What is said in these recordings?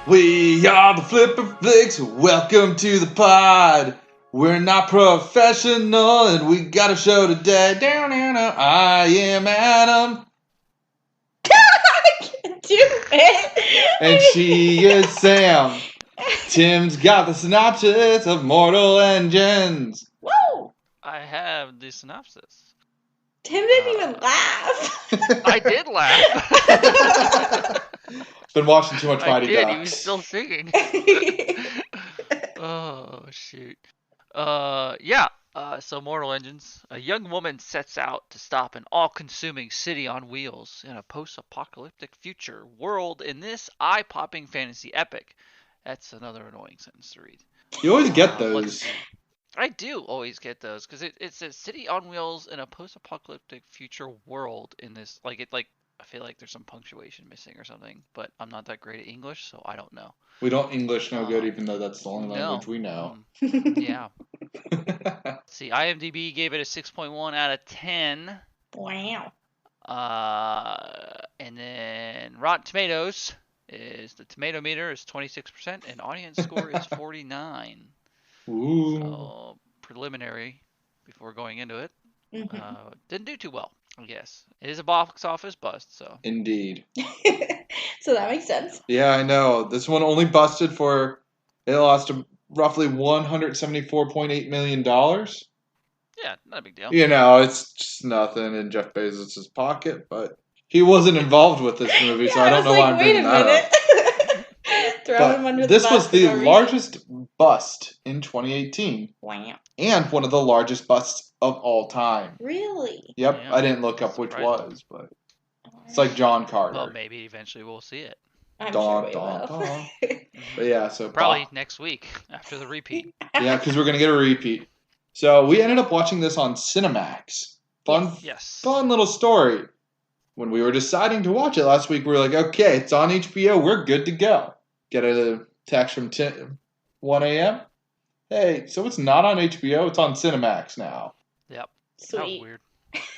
We are the Flipper Flicks. Welcome to the pod. We're not professional and we got a show today. I am Adam. I can't do it. And she is Sam. Tim's got the synopsis of Mortal Engines. Whoa! I have the synopsis. Tim didn't even laugh. I did laugh. Been watching too much I Mighty did. Ducks. He was still singing. Oh shoot. So Mortal Engines. A young woman sets out to stop an all-consuming city on wheels in a post-apocalyptic future world in this eye-popping fantasy epic. That's another annoying sentence to read. You always get those. I do always get those because it's a city on wheels in a post-apocalyptic future world in this I feel like there's some punctuation missing or something, but I'm not that great at English, so I don't know. We don't English no good, even though that's the only language we know. Yeah. See, IMDb gave it a 6.1 out of 10. Wow. And then Rotten Tomatoes the tomato meter is 26% and audience score is 49. Ooh. So preliminary before going into it. Mm-hmm. Didn't do too well, I guess. It is a box office bust, so. Indeed. So that makes sense. Yeah, I know. This one only busted for, it lost roughly $174.8 million. Yeah, not a big deal. You know, it's just nothing in Jeff Bezos' pocket, but he wasn't involved with this movie, Yeah, so I don't know why I'm bringing that up. Throw him under the This bus was for the no reason. largest bust in 2018, Wow. and one of the largest busts of all time. Really? Yep, Yeah, I didn't look up which surprising. was, but it's like John Carter. Well, maybe eventually we'll see it. I'm Dawn, sure we dawn, will. dawn. But yeah, so Probably next week after the repeat. Yeah, because we're gonna get a repeat. So we ended up watching this on Cinemax. Yes. Fun little story. When we were deciding to watch it last week, we were like, okay, it's on HBO. We're good to go. Get a text from 1 a.m. Hey, so it's not on HBO. It's on Cinemax now. Yep. That was Sweet. weird.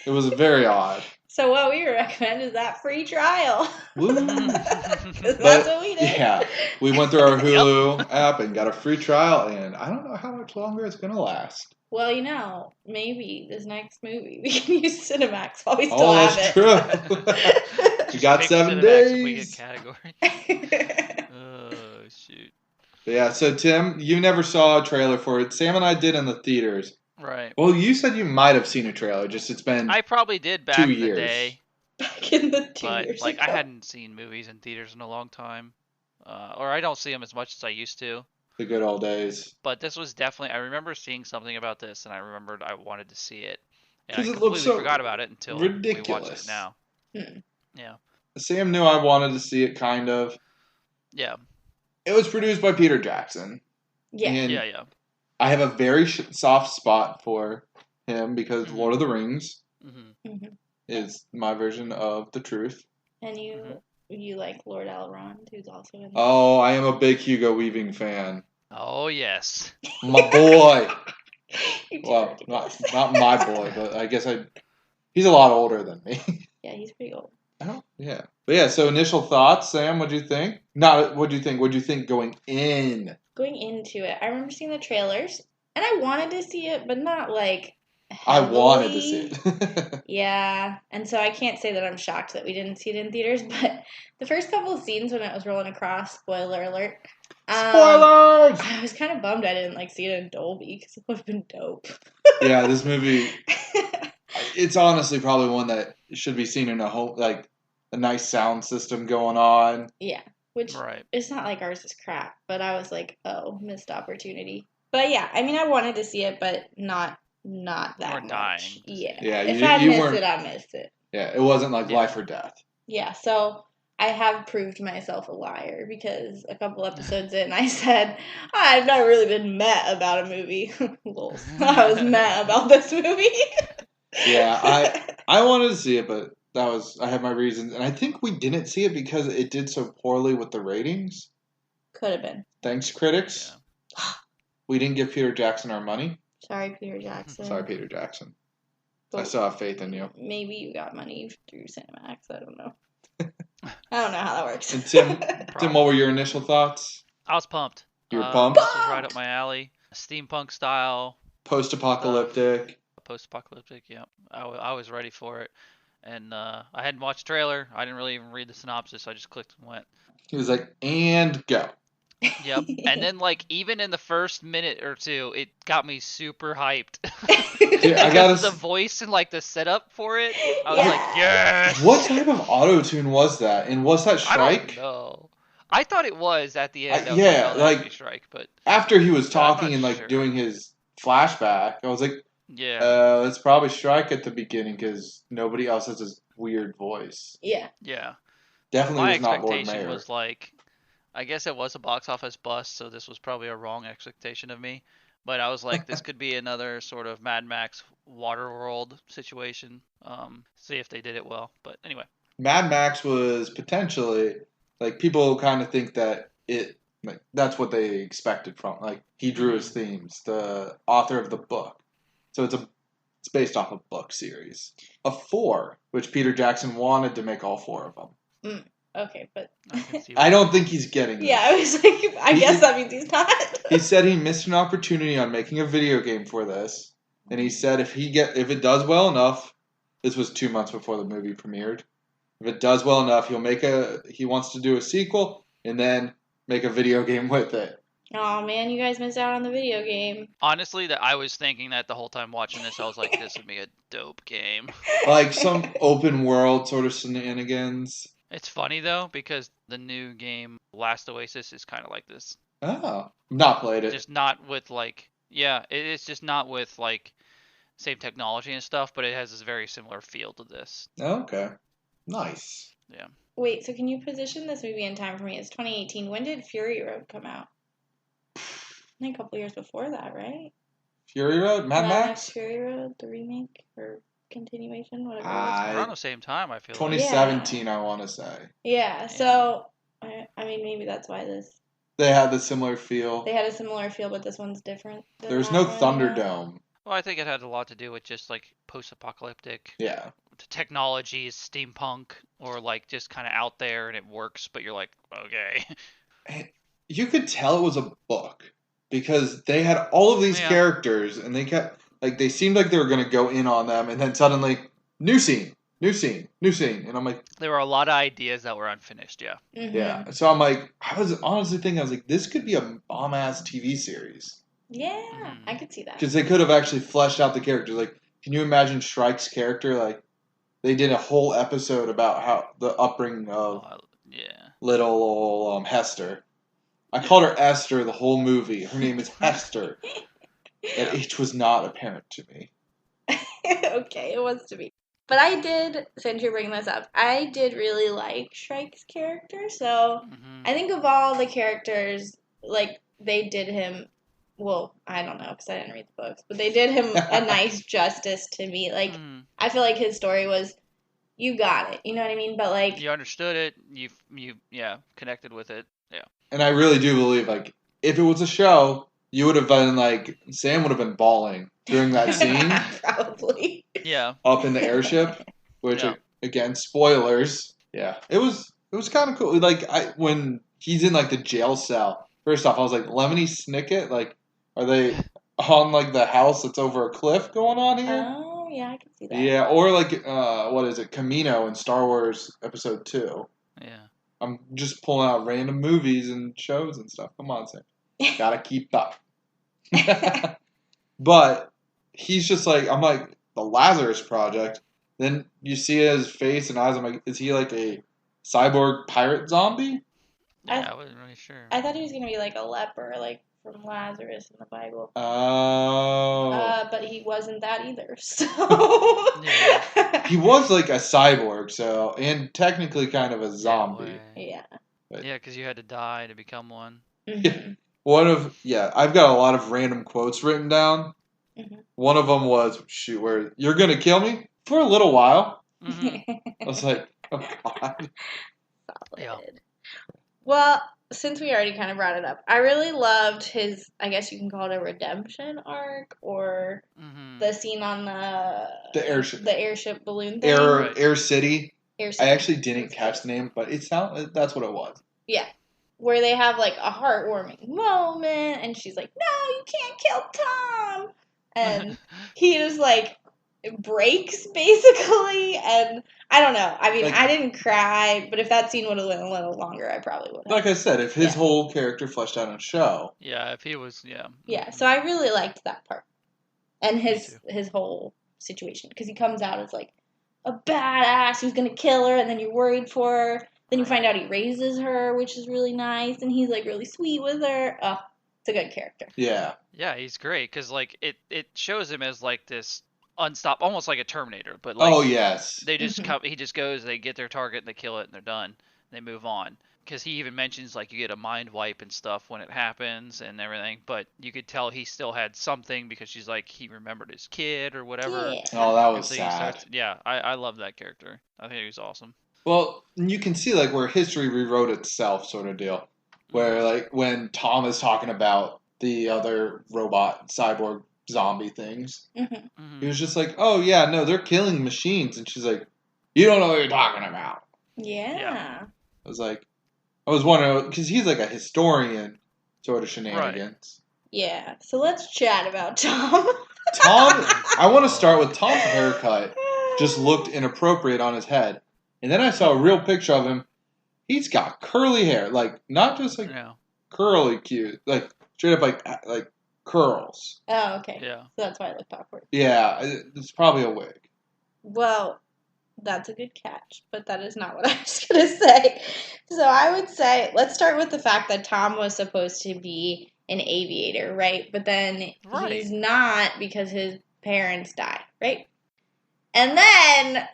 It was very odd. So what we recommend is that free trial. Woo. 'Cause that's what we did. Yeah, we went through our Hulu app and got a free trial, and I don't know how much longer it's going to last. Well, maybe this next movie we can use Cinemax while we still Oh, have that's it. true. You got Pick 7 Cinemax if we get days. category. Oh, shoot. But yeah, so Tim, you never saw a trailer for it. Sam and I did in the theaters. Right. Well, you said you might have seen a trailer, just it's been I probably did back 2 in the years. day, Back in the 2 but years I ago. hadn't seen movies in theaters in a long time, or I don't see them as much as I used to. The good old days. But this was definitely. I remember seeing something about this, and I remembered I wanted to see it, and I 'Cause it completely looks so forgot about it until we watched ridiculous. it now. Hmm. Yeah. Sam knew I wanted to see it, kind of. Yeah. It was produced by Peter Jackson. Yeah. And Yeah. I have a very soft spot for him because Mhm. Lord of the Rings Mm-hmm. is my version of the truth. And Mhm. you like Lord Elrond, who's also in there. Oh, I am a big Hugo Weaving fan. Oh yes. My boy. You're too Well, ridiculous. not my boy, but I guess he's a lot older than me. Yeah, he's pretty old. Oh, yeah. But yeah, so initial thoughts, Sam, what'd you think? Not what'd you think? What'd you think going in? Going into it, I remember seeing the trailers, and I wanted to see it, but not like I wanted to heavily. see it. Yeah, and so I can't say that I'm shocked that we didn't see it in theaters, but the first couple of scenes when it was rolling across, spoiler alert. Spoilers! I was kind of bummed I didn't see it in Dolby because it would have been dope. Yeah, this movie, it's honestly probably one that should be seen in a nice sound system going on. Yeah, which Right. it's not like ours is crap, but I was like, oh, missed opportunity. But yeah, I mean, I wanted to see it, but not that We're much. dying to see Yeah, it. Yeah, if you- I you missed weren't- it, I missed it. Yeah, it wasn't like Yeah. life or death. Yeah, so I have proved myself a liar because a couple episodes in, I said, I've not really been mad about a movie. Lol. I was mad about this movie. Yeah, I wanted to see it, but I had my reasons, and I think we didn't see it because it did so poorly with the ratings. Could have been. Thanks, critics. We didn't give Peter Jackson our money. Sorry, Peter Jackson. Sorry, Peter Jackson. I But still have faith in you. maybe you got money through Cinemax. I don't know. I don't know how that works. And Tim, what were your initial thoughts? I was pumped. You were pumped? This was right up my alley. Steampunk style, Post-apocalyptic. post-apocalyptic. Yeah, I was ready for it, and I hadn't watched the trailer. I didn't really even read the synopsis. I just clicked and went. He was like, and go. Yep. And then like even in the first minute or two, it got me super hyped. Dude, I gotta the s- voice and like the setup for it. I was Yeah. like, yes. What type of auto-tune was that? And was that I don't Shrike? know. I thought it was at the end. I was Yeah, like, oh, that like- should be Shrike, but After he was I'm not talking and like sure. doing his flashback, I was like, yeah, it's probably Shrike at the beginning because nobody else has this weird voice. Yeah. yeah. Definitely My was not Lord expectation Mayor. was like, I guess it was a box office bust, so this was probably a wrong expectation of me. But I was like, this could be another sort of Mad Max Waterworld situation. See if they did it well. But anyway, Mad Max was potentially like people kind of think that it like that's what they expected from like he drew his themes, the author of the book. So it's based off a book series of 4, which Peter Jackson wanted to make all 4 of them. Okay, but I can see. I don't think he's getting this. yeah, I was like, I guess that means he's not. He said he missed an opportunity on making a video game for this, and he said if it does well enough, this was 2 months before the movie premiered. If it does well enough, he wants to do a sequel and then make a video game with it. Oh man, you guys missed out on the video game. Honestly, that I was thinking that the whole time watching this, I was like, this would be a dope game. Like some open world sort of shenanigans. It's funny though because the new game Last Oasis is kind of like this. Oh, not played it. Just not with like it's just not with like same technology and stuff, but it has this very similar feel to this. Okay, nice. Yeah. Wait, so can you position this movie in time for me? It's 2018. When did Fury Road come out? I think a couple years before that, right? Fury Road, Mad Max, Fury Road, the remake or continuation, whatever. Around the same time, I feel like. 2017, I want to say. Yeah. So I mean, maybe that's why They had the similar feel. they had a similar feel, but this one's different. than There's that no one. Thunderdome. Well, I think it had a lot to do with just like post-apocalyptic. Yeah. The technology is steampunk or like just kind of out there and it works, but you're like, okay. You could tell it was a book because they had all of these Yeah. characters and they kept like they seemed like they were going to go in on them and then suddenly new scene and I'm like There were a lot of ideas that were unfinished, yeah. Mhm. yeah. So I'm like I was honestly thinking I was like this could be a bomb ass TV series Yeah, Mhm. I could see that. because they could have actually fleshed out the characters. Like, can you imagine Shrike's character? Like, they did a whole episode about how the upbringing of Yeah. little old Hester. I called her Esther the whole movie. Her name is Hester. That H was not apparent to me. Okay, it was to be. But I did, since you're bringing this up, I did really like Shrike's character. So Mhm. I think of all the characters, like, they did him, well, I don't know because I didn't read the books, but they did him a nice justice to me. Like, Mhm. I feel like his story was, you got it, you know what I mean? But, like, You understood it. You connected with it. Yeah. And I really do believe, like, if it was a show, you would have been like Sam would have been bawling during that scene probably. Yeah. up in the airship, which Yeah. again, spoilers. Yeah, it was kind of cool. Like when he's in like the jail cell. First off, I was like, Lemony Snicket. Like, are they on like the house that's over a cliff going on here? Oh, yeah, I can see that. Yeah, or like what is it, Camino in Star Wars Episode 2. Yeah. I'm just pulling out random movies and shows and stuff. Come on, Sam. Gotta keep up. But he's just like, I'm like, the Lazarus Project. Then you see his face and eyes. I'm like, is he like a cyborg pirate zombie? Yeah, I wasn't really sure. I thought he was going to be like a leper, like from Lazarus in the Bible. Oh. But he wasn't that either. So Yeah. He was like a cyborg, so, and technically kind of a zombie. Yeah. Yeah, because you had to die to become one. Mhm. I've got a lot of random quotes written down. Mhm. One of them was, where you're gonna kill me for a little while. Mhm. I was like, oh god. Yeah. Well, since we already kind of brought it up, I really loved his, I guess you can call it a redemption arc, or Mhm. the scene on The airship. the airship balloon thing. Air Right. Air City. I actually didn't catch the name, but that's what it was. Yeah. Where they have, like, a heartwarming moment, and she's like, no, you can't kill Tom! And he just, like, breaks, basically, and I don't know. I mean, Like- I didn't cry, but if that scene would have been a little longer, I probably would have. Like I said, if his Yeah. whole character fleshed out on a show. Yeah, if he was, Yeah, so I really liked that part. And Me his whole situation. Because he comes out as, like, a badass who's gonna kill her, and then you're worried for her. Then you find out he raises her, which is really nice, and he's, like, really sweet with her. Oh, it's a good character. Yeah. Yeah, he's great because like it shows him as like this almost like a Terminator, but like Oh yes. they just come. He just goes, they get their target, and they kill it, and they're done. They move on. Because he even mentions like you get a mind wipe and stuff when it happens and everything, but you could tell he still had something because she's like he remembered his kid or whatever. Yeah. Oh, that was And so he sad. I love that character. I think he's awesome. Well, you can see like where history rewrote itself, sort of deal. Where like when Tom is talking about the other robot cyborg zombie things, Mm-hmm. he was just like, "Oh yeah, no, they're killing machines," and she's like, "You don't know what you're talking about." Yeah. I was like, I was wondering because he's like a historian, sort of shenanigans. Yeah. So let's chat about Tom. Tom, I want to start with Tom's haircut. Just looked inappropriate on his head, and then I saw a real picture of him. He's got curly hair, like not just like Yeah. curly cute, like straight up like curls. Oh, okay. Yeah. So that's why I looked awkward. Yeah, it's probably a wig. Well, that's a good catch, but that is not what I was going to say. So I would say, let's start with the fact that Tom was supposed to be an aviator, right? But then Right. he's not because his parents died, right? And then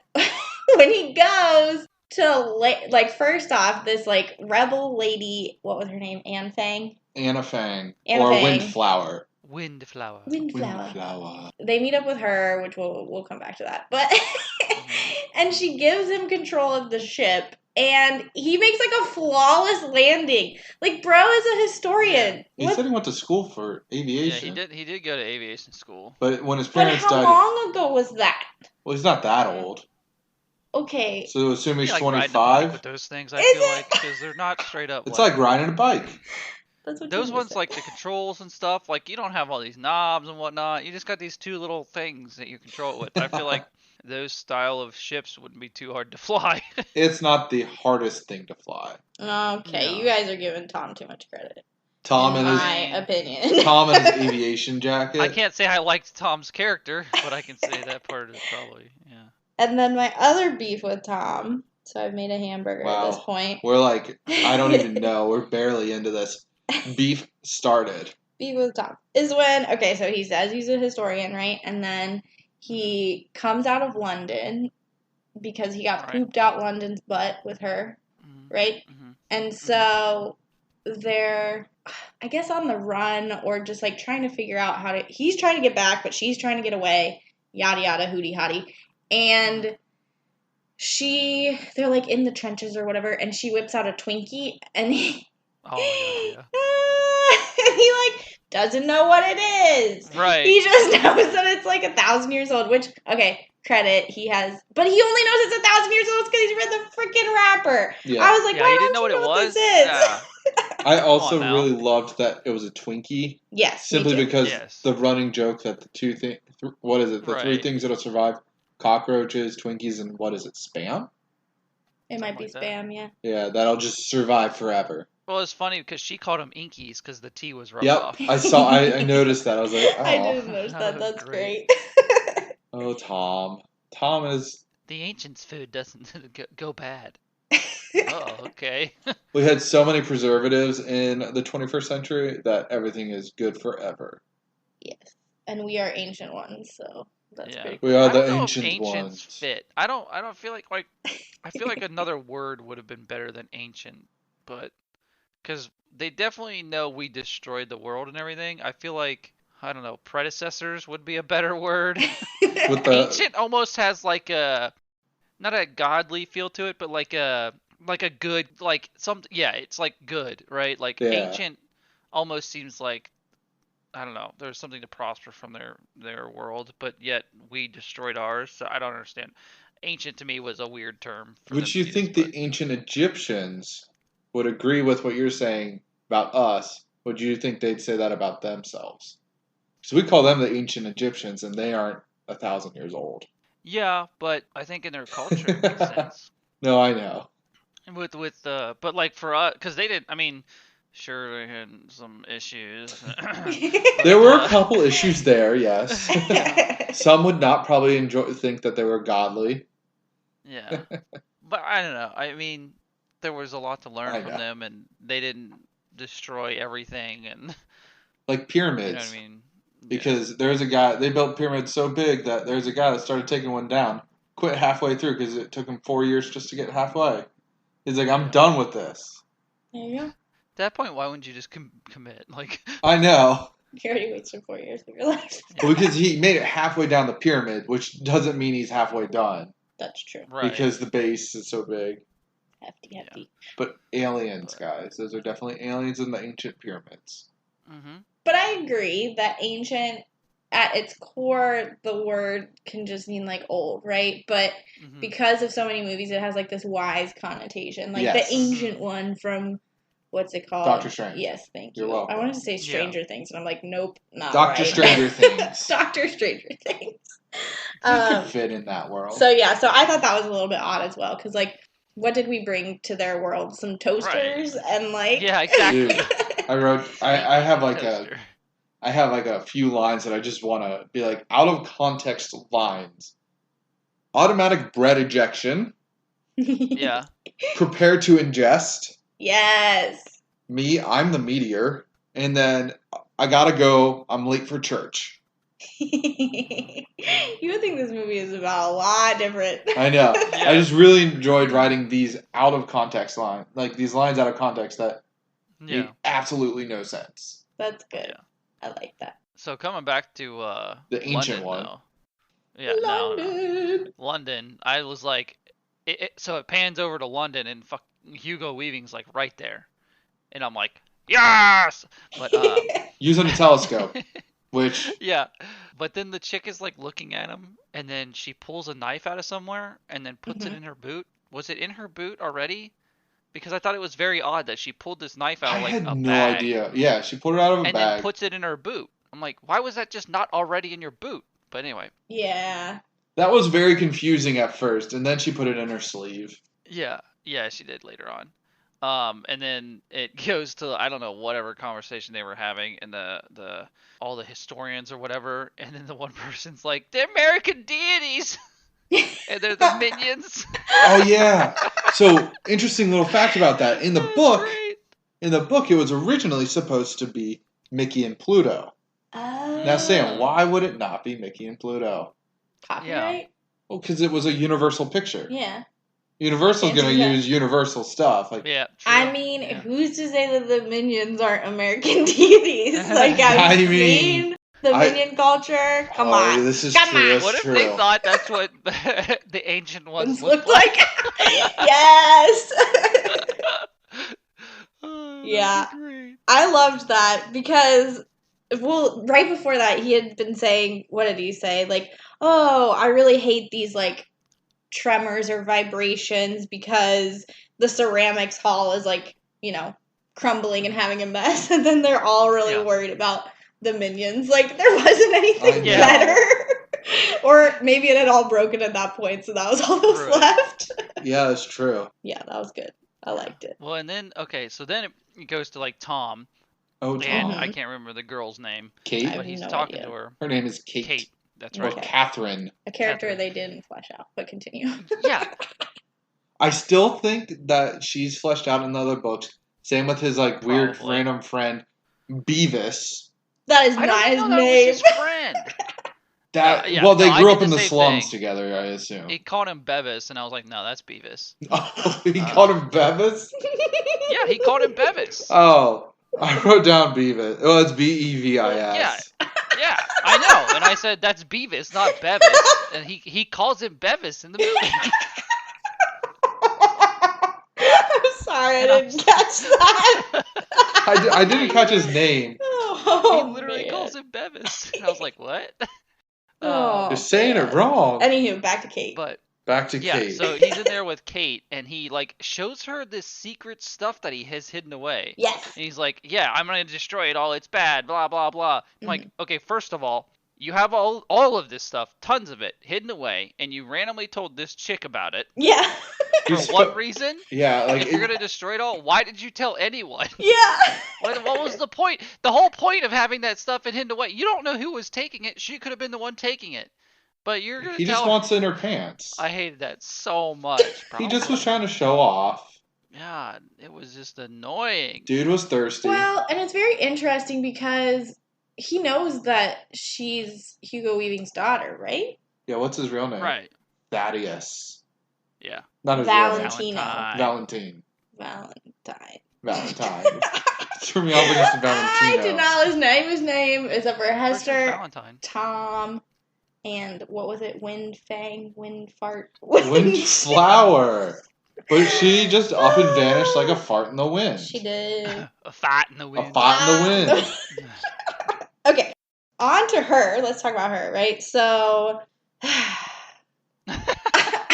when he goes to, first off, this, rebel lady, what was her name? Anne Fang? Anna Fang Anna or Fang. Windflower. Windflower. Windflower. They meet up with her, which we'll come back to that. But and she gives him control of the ship, and he makes like a flawless landing. Like, bro is a historian. He said he went to school for aviation. Yeah, he did go to aviation school. But when his But parents how died, long ago was that? well, he's not that old. Okay. So assuming he's Like riding a bike 25, with those things, I Is feel it? like, because they're not straight up. it's like riding a bike. That's what Those you ones, said. like the controls and stuff, like you don't have all these knobs and whatnot. You just got these two little things that you control it with. I feel like those style of ships wouldn't be too hard to fly. It's not the hardest thing to fly. Okay, No. you guys are giving Tom too much credit. Tom in and his my opinion. Tom and his aviation jacket. I can't say I liked Tom's character, but I can say that part is probably, yeah. And then my other beef with Tom. So I've made a hamburger at this point. We're like, I don't even know. We're barely into this. Beef started. Beef with Tom is when, okay, so he says he's a historian, right? And then he comes out of London because he got pooped out London's butt with her, right? Mm-hmm. And so they're, I guess, on the run or just like trying to figure out how to, he's trying to get back, but she's trying to get away, yada yada, hooty hotty. And they're like in the trenches or whatever, and she whips out a Twinkie, and he, Oh, yeah. and he like doesn't know what it is. Right. He just knows that it's like 1,000 years old, which, okay, credit, he has, but he only knows it's 1,000 years old because he's read the freaking wrapper. Yeah. I was like, Yeah, why he don't didn't know you what it was. this is? Yeah. I also now. really loved that it was a Twinkie. Yes, Simply me too. because Yes. the running joke that the two things, what is it? The three Right. things that'll survive: cockroaches, Twinkies, and what is it? Spam? It might be Something like spam, yeah. Yeah, that'll just survive forever. Well, it's funny because she called them Inkies because the T was rubbed Yep, off. I noticed that. I was like, oh, I didn't notice that. That was That's great. great. oh, Tom. Tom is. The ancients' food doesn't go bad. Oh, okay. We had so many preservatives in the 21st century that everything is good forever. Yes, and we are ancient ones, so that's Yeah. pretty We cool. are I the don't know ancient if ancients ones. fit. I don't feel like I feel like another word would have been better than ancient, but because they definitely know we destroyed the world and everything. I feel like, I don't know, predecessors would be a better word. With the Ancient almost has like a, not a godly feel to it, but like a good, like yeah, it's like good, right? Like Yeah. ancient almost seems like, I don't know, there's something to prosper from their world, but yet we destroyed ours, so I don't understand. ancient to me was a weird term for Would them you to use, think but- the ancient Egyptians would agree with what you're saying about us? Would you think they'd say that about themselves? Because we call them the ancient Egyptians, and they aren't 1,000 years old. Yeah, but I think in their culture it makes sense. No, I know. And but like for us, because they didn't. I mean, sure they had some issues. There were a But, couple issues there, yes. yeah, Some would not probably think that they were godly. yeah. But I don't know. I mean, there was a lot to I learn from know. them, and they didn't destroy everything, and Like you know what pyramids. I mean. Yeah. Because there's a guy, they built pyramids so big that there's a guy that started taking one down, quit halfway through because it took him 4 years just to get halfway. He's like, I'm Yeah. done with this. There you go. At that point, why wouldn't you just commit? Like, I know. You already wasted 4 years of your life. Well, because he made it halfway down the pyramid, which doesn't mean he's halfway done. That's true. right? Because the base is so big. Hefty. But aliens, guys. Those are definitely aliens in the ancient pyramids. Mm-hmm. But I agree that ancient, at its core, the word can just mean like old, right? But Mm-hmm. because of so many movies, it has like this wise connotation. Like Yes. the ancient one from, what's it called? Doctor Strange. Yes, thank you. You're welcome. I wanted to say Stranger Things, and I'm like, nope, not Doctor right. Stranger Things. Doctor Stranger Things. You could fit in that world. So yeah, so I thought that was a little bit odd as well, because like, what did we bring to their world? Some toasters and like. Yeah, exactly. Dude, I have like Toaster. I have like a few lines that I just want to be like out of context lines. Automatic bread ejection. Yeah. Prepare to ingest. Yes. Me, I'm the meteor. And then I gotta go. I'm late for church. You would think this movie is about a lot different. I know. Yeah. I just really enjoyed writing these out of context lines. Like these lines out of context that Yeah. make absolutely no sense. That's good. Yeah. I like that. So coming back to The ancient London, one. though. Yeah, no. London. I was like, so it pans over to London, and Hugo Weaving's like right there, and I'm like, yes. But Using a telescope, which yeah. But then the chick is like looking at him, and then she pulls a knife out of somewhere, and then puts it in her boot. Was it in her boot already? Because I thought it was very odd that she pulled this knife out I of like had a no bag idea. Yeah, she pulled it out of a and bag. then puts it in her boot. I'm like, why was that just not already in your boot? But anyway, Yeah. That was very confusing at first, and then she put it in her sleeve. yeah, she did later on. And then it goes to I don't know whatever conversation they were having, and the all the historians or whatever, and then the one person's like, they're American deities, and they're the minions. Oh yeah. So interesting little fact about that. In the That's book, great. it was originally supposed to be Mickey and Pluto. Oh. Now, Sam, why would it not be Mickey and Pluto? Copyright? Well, because it was a Universal picture. Yeah. Universal's Can't going do to that. use Universal stuff. Like, Yeah. True. I mean, Yeah. who's to say that the minions aren't American deities? Like, have I you mean, seen the minion culture? Come oh, on. this is Come true. on. That's What if true. they thought that's what the ancient ones Look looked like? Yes. Oh, that'd be Yeah. great. I loved that because, well, right before that, he had been saying, what did he say? Like, oh, I really hate these, like, tremors or vibrations because the ceramics hall is, like, you know, crumbling and having a mess. And then they're all really Yeah. worried about the minions. Like, there wasn't anything I know. better. Or maybe it had all broken at that point, so that was all that was Right. left. Yeah, that's true. Yeah, that was good. I liked it. Well, and then so then it goes to like Tom, Oh, and Tom. I can't remember the girl's name, Kate? I have but he's no talking idea. to her. Her name is Kate. Kate. That's Or right. Okay. Catherine. A character Catherine. they didn't flesh out, but continue. Yeah. I still think that she's fleshed out in the other books. Same with his like weird Probably. random friend, Beavis. That is I not don't his know that was name. his friend. That yeah, well, they no, I grew did up in the the same slums thing. together, I assume. He called him Bevis, and I was like, no, that's Beavis. Oh, he called him Beavis? Yeah, he called him Bevis. Oh, I wrote down Beavis. Oh, it's Bevis. Yeah, I know. And I said, that's Beavis, not Bevis. And he calls him Bevis in the movie. I'm sorry, I didn't catch that. I didn't catch his name. He Oh, literally man. calls him Bevis. And I was like, what? Oh, You're saying man. it wrong. Anywho, back to Kate. But Back to Yeah, Kate. so he's in there with Kate, and he like shows her this secret stuff that he has hidden away. Yes. And he's like, "Yeah, I'm gonna destroy it all. It's bad. Blah blah blah." I'm like, okay, first of all, you have all of this stuff, tons of it, hidden away, and you randomly told this chick about it. Yeah. For what reason? Yeah, like If you're gonna destroy it all, why did you tell anyone? Yeah. What was the point? The whole point of having that stuff hidden away. You don't know who was taking it. She could have been the one taking it. But you're gonna he tell just her. wants it in her pants. I hated that so much. He just was trying to show off. Yeah, it was just annoying. Dude was thirsty. Well, and it's very interesting because he knows that she's Hugo Weaving's daughter, right? Yeah, what's his real name? Right. Thaddeus. Yeah. Not his real Valentino. name. Valentine. Valentine. Threw me off against Valentino. I did not listen to any of his name except for Hester, Valentine. Tom, and what was it? Windfang? Windfart? Windflower. But she just up and vanished like a fart in the wind. She did. A fart in the wind. A fart in the wind. Okay, on to her. Let's talk about her, right? So, I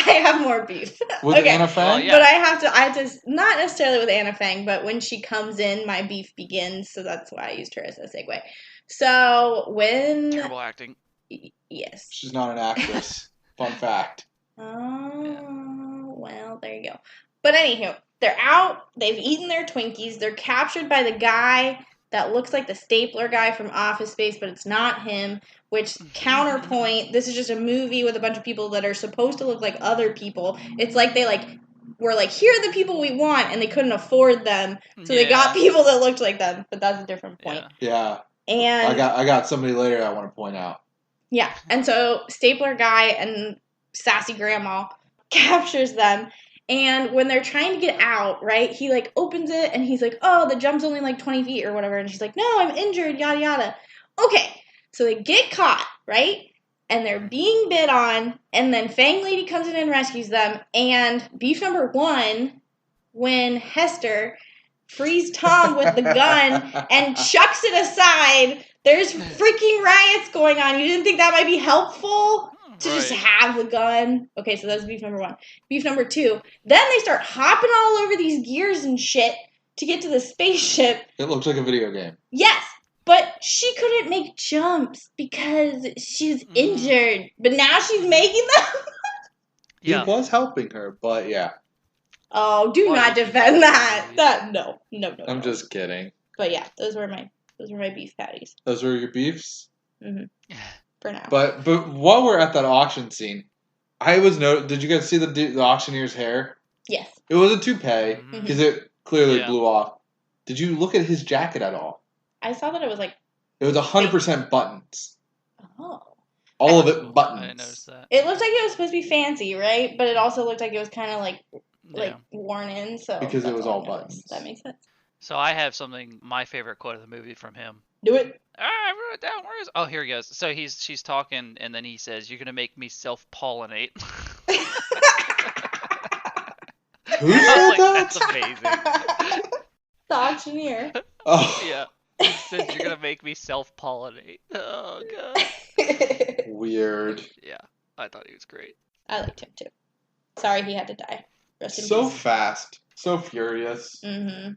have more beef. With okay. Anna Fang? Well, yeah. But I have to, not necessarily with Anna Fang, but when she comes in, my beef begins, so that's why I used her as a segue. So, when... Terrible acting. Yes. She's not an actress. Fun fact. Oh, well, there you go. But anywho, they're out, they've eaten their Twinkies, they're captured by the guy that looks like the stapler guy from Office Space, but it's not him, which, counterpoint, this is just a movie with a bunch of people that are supposed to look like other people. It's like they, were like, here are the people we want, and they couldn't afford them, so they got people that looked like them, but that's a different point. Yeah. And I got somebody later I want to point out. yeah, and so stapler guy and sassy grandma captures them, and when they're trying to get out, right, he opens it and he's like, oh, the jump's only 20 feet or whatever, and she's like, no, I'm injured, yada yada. Okay, so they get caught, right, and they're being bid on, and then Fang Lady comes in and rescues them, and beef number one, when Hester frees Tom with the gun and chucks it aside, there's freaking riots going on. You didn't think that might be helpful? To just have the gun. Okay, so that's beef number one. Beef number two. Then they start hopping all over these gears and shit to get to the spaceship. It looks like a video game. Yes, but she couldn't make jumps because she's injured. But now she's making them. He was helping her, but yeah. Oh, do not defend that. No. I'm just kidding. But yeah, those were my beef patties. Those were your beefs? Mm-hmm. For now. But while we're at that auction scene, did you guys see the auctioneer's hair? Yes. It was a toupee, because it clearly blew off. Did you look at his jacket at all? I saw that it was It was 100% buttons. Oh. All of it buttons. I noticed that. It looked like it was supposed to be fancy, right? But it also looked like it was kind of worn in. So because it was all buttons. That makes sense. So I have my favorite quote of the movie from him. Do it. I wrote it down. Where is? Oh, here he goes. So she's talking, and then he says, "You're gonna make me self-pollinate." Who said that? That's amazing. The auctioneer. Oh. Yeah. He says, "You're gonna make me self-pollinate." Oh god. Weird. Yeah, I thought he was great. I liked him too. Sorry he had to die. Rest in So peace. fast. So furious. Mm-hmm.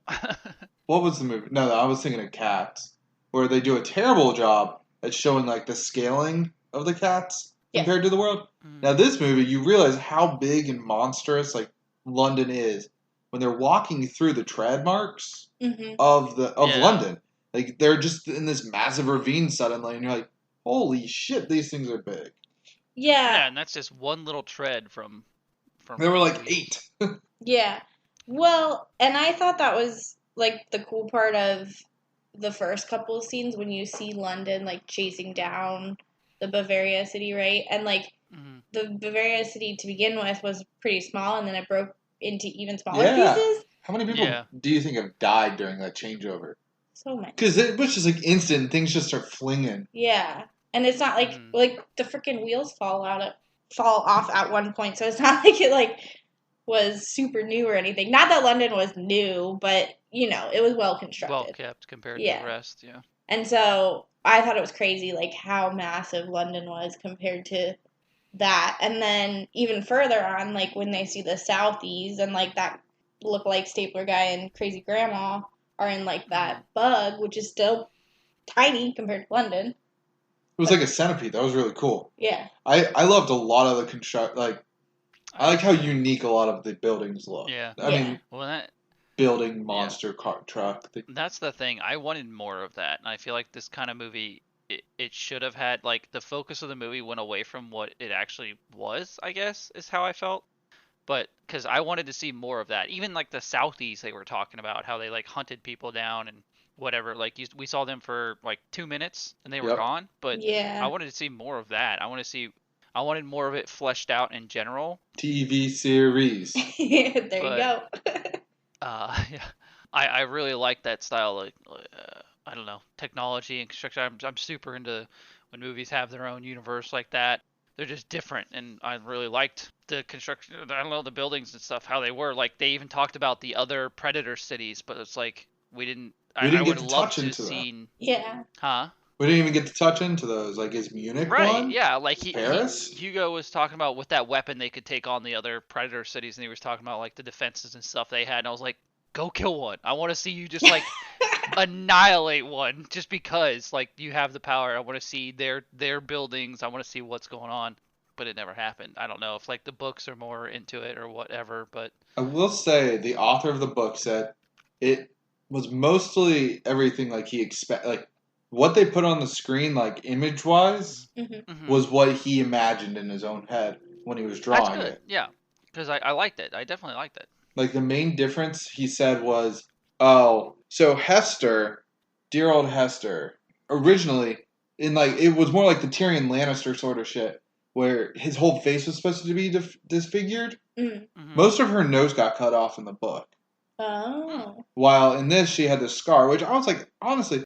What was the movie? No, I was thinking of Cats, where they do a terrible job at showing the scaling of the cats compared to the world. Now this movie, you realize how big and monstrous London is when they're walking through the tread marks of London. They're just in this massive ravine suddenly, and you're like, holy shit, these things are big. Yeah, and that's just one little tread from. There were 8. Yeah. Well, and I thought that was the cool part of the first couple of scenes when you see London chasing down the Bavaria city, right? And the Bavaria city to begin with was pretty small, and then it broke into even smaller pieces. How many people do you think have died during that changeover? So many. Because it was just instant. Things just start flinging. Yeah, and it's not the freaking wheels fall off at one point, so it's not like it was super new or anything. Not that London was new, but it was well constructed. Well kept compared to the rest, yeah. And so I thought it was crazy how massive London was compared to that. And then even further on, like when they see the Southies and like that look like Stapler guy and Crazy Grandma are in like that bug, which is still tiny compared to London. It was like a centipede. That was really cool. Yeah. I loved a lot of the construct. Like, I like how unique a lot of the buildings look. Yeah. I mean, building monster car truck. That's the thing. I wanted more of that, and I feel like this kind of movie, it should have had, like, the focus of the movie went away from what it actually was, I guess, is how I felt. But, because I wanted to see more of that. Even, like, the Southies they were talking about, how they, like, hunted people down and whatever. Like, we saw them for, like, 2 minutes, and they were gone. But I wanted to see more of that. I wanted more of it fleshed out in general. TV series. There you go. Yeah. I really like that style of, I don't know, technology and construction. I'm super into when movies have their own universe like that. They're just different, and I really liked the construction. I don't know, the buildings and stuff, how they were. Like, they even talked about the other Predator cities, but it's like I would love to have seen. Yeah. Huh? We didn't even get to touch into those. Like, is Munich one? Yeah, like Paris? Hugo was talking about with that weapon they could take on the other Predator cities, and he was talking about like the defenses and stuff they had, and I was like, go kill one. I want to see you just like annihilate one, just because like you have the power. I want to see their buildings. I want to see what's going on, but it never happened. I don't know if like the books are more into it or whatever, but I will say the author of the book said it was mostly everything like he like what they put on the screen, like image wise, was what he imagined in his own head when he was drawing That's good. it. Yeah, because I liked it. I definitely liked it. Like, the main difference, he said, was, so Hester, dear old Hester, originally, it was more like the Tyrion Lannister sort of shit, where his whole face was supposed to be disfigured. Most of her nose got cut off in the book. Oh. While in this, she had this scar, which I was like, honestly,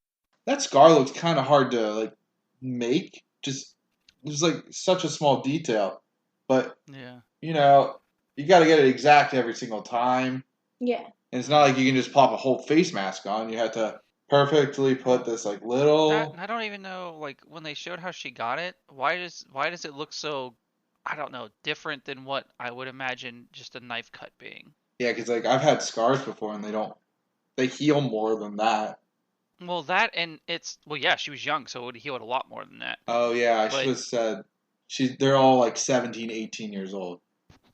that scar looks kind of hard to, like, make. Just, there's, like, such a small detail. But, you know, you got to get it exact every single time. Yeah. And it's not like you can just pop a whole face mask on. You have to perfectly put this, like, little... I don't even know, like, when they showed how she got it, why does it look so, I don't know, different than what I would imagine just a knife cut being? Yeah, because, like, I've had scars before, and they heal more than that. Well, that, and yeah, she was young, so it would heal a lot more than that. Oh, yeah, I should have said, they're all, like, 17, 18 years old.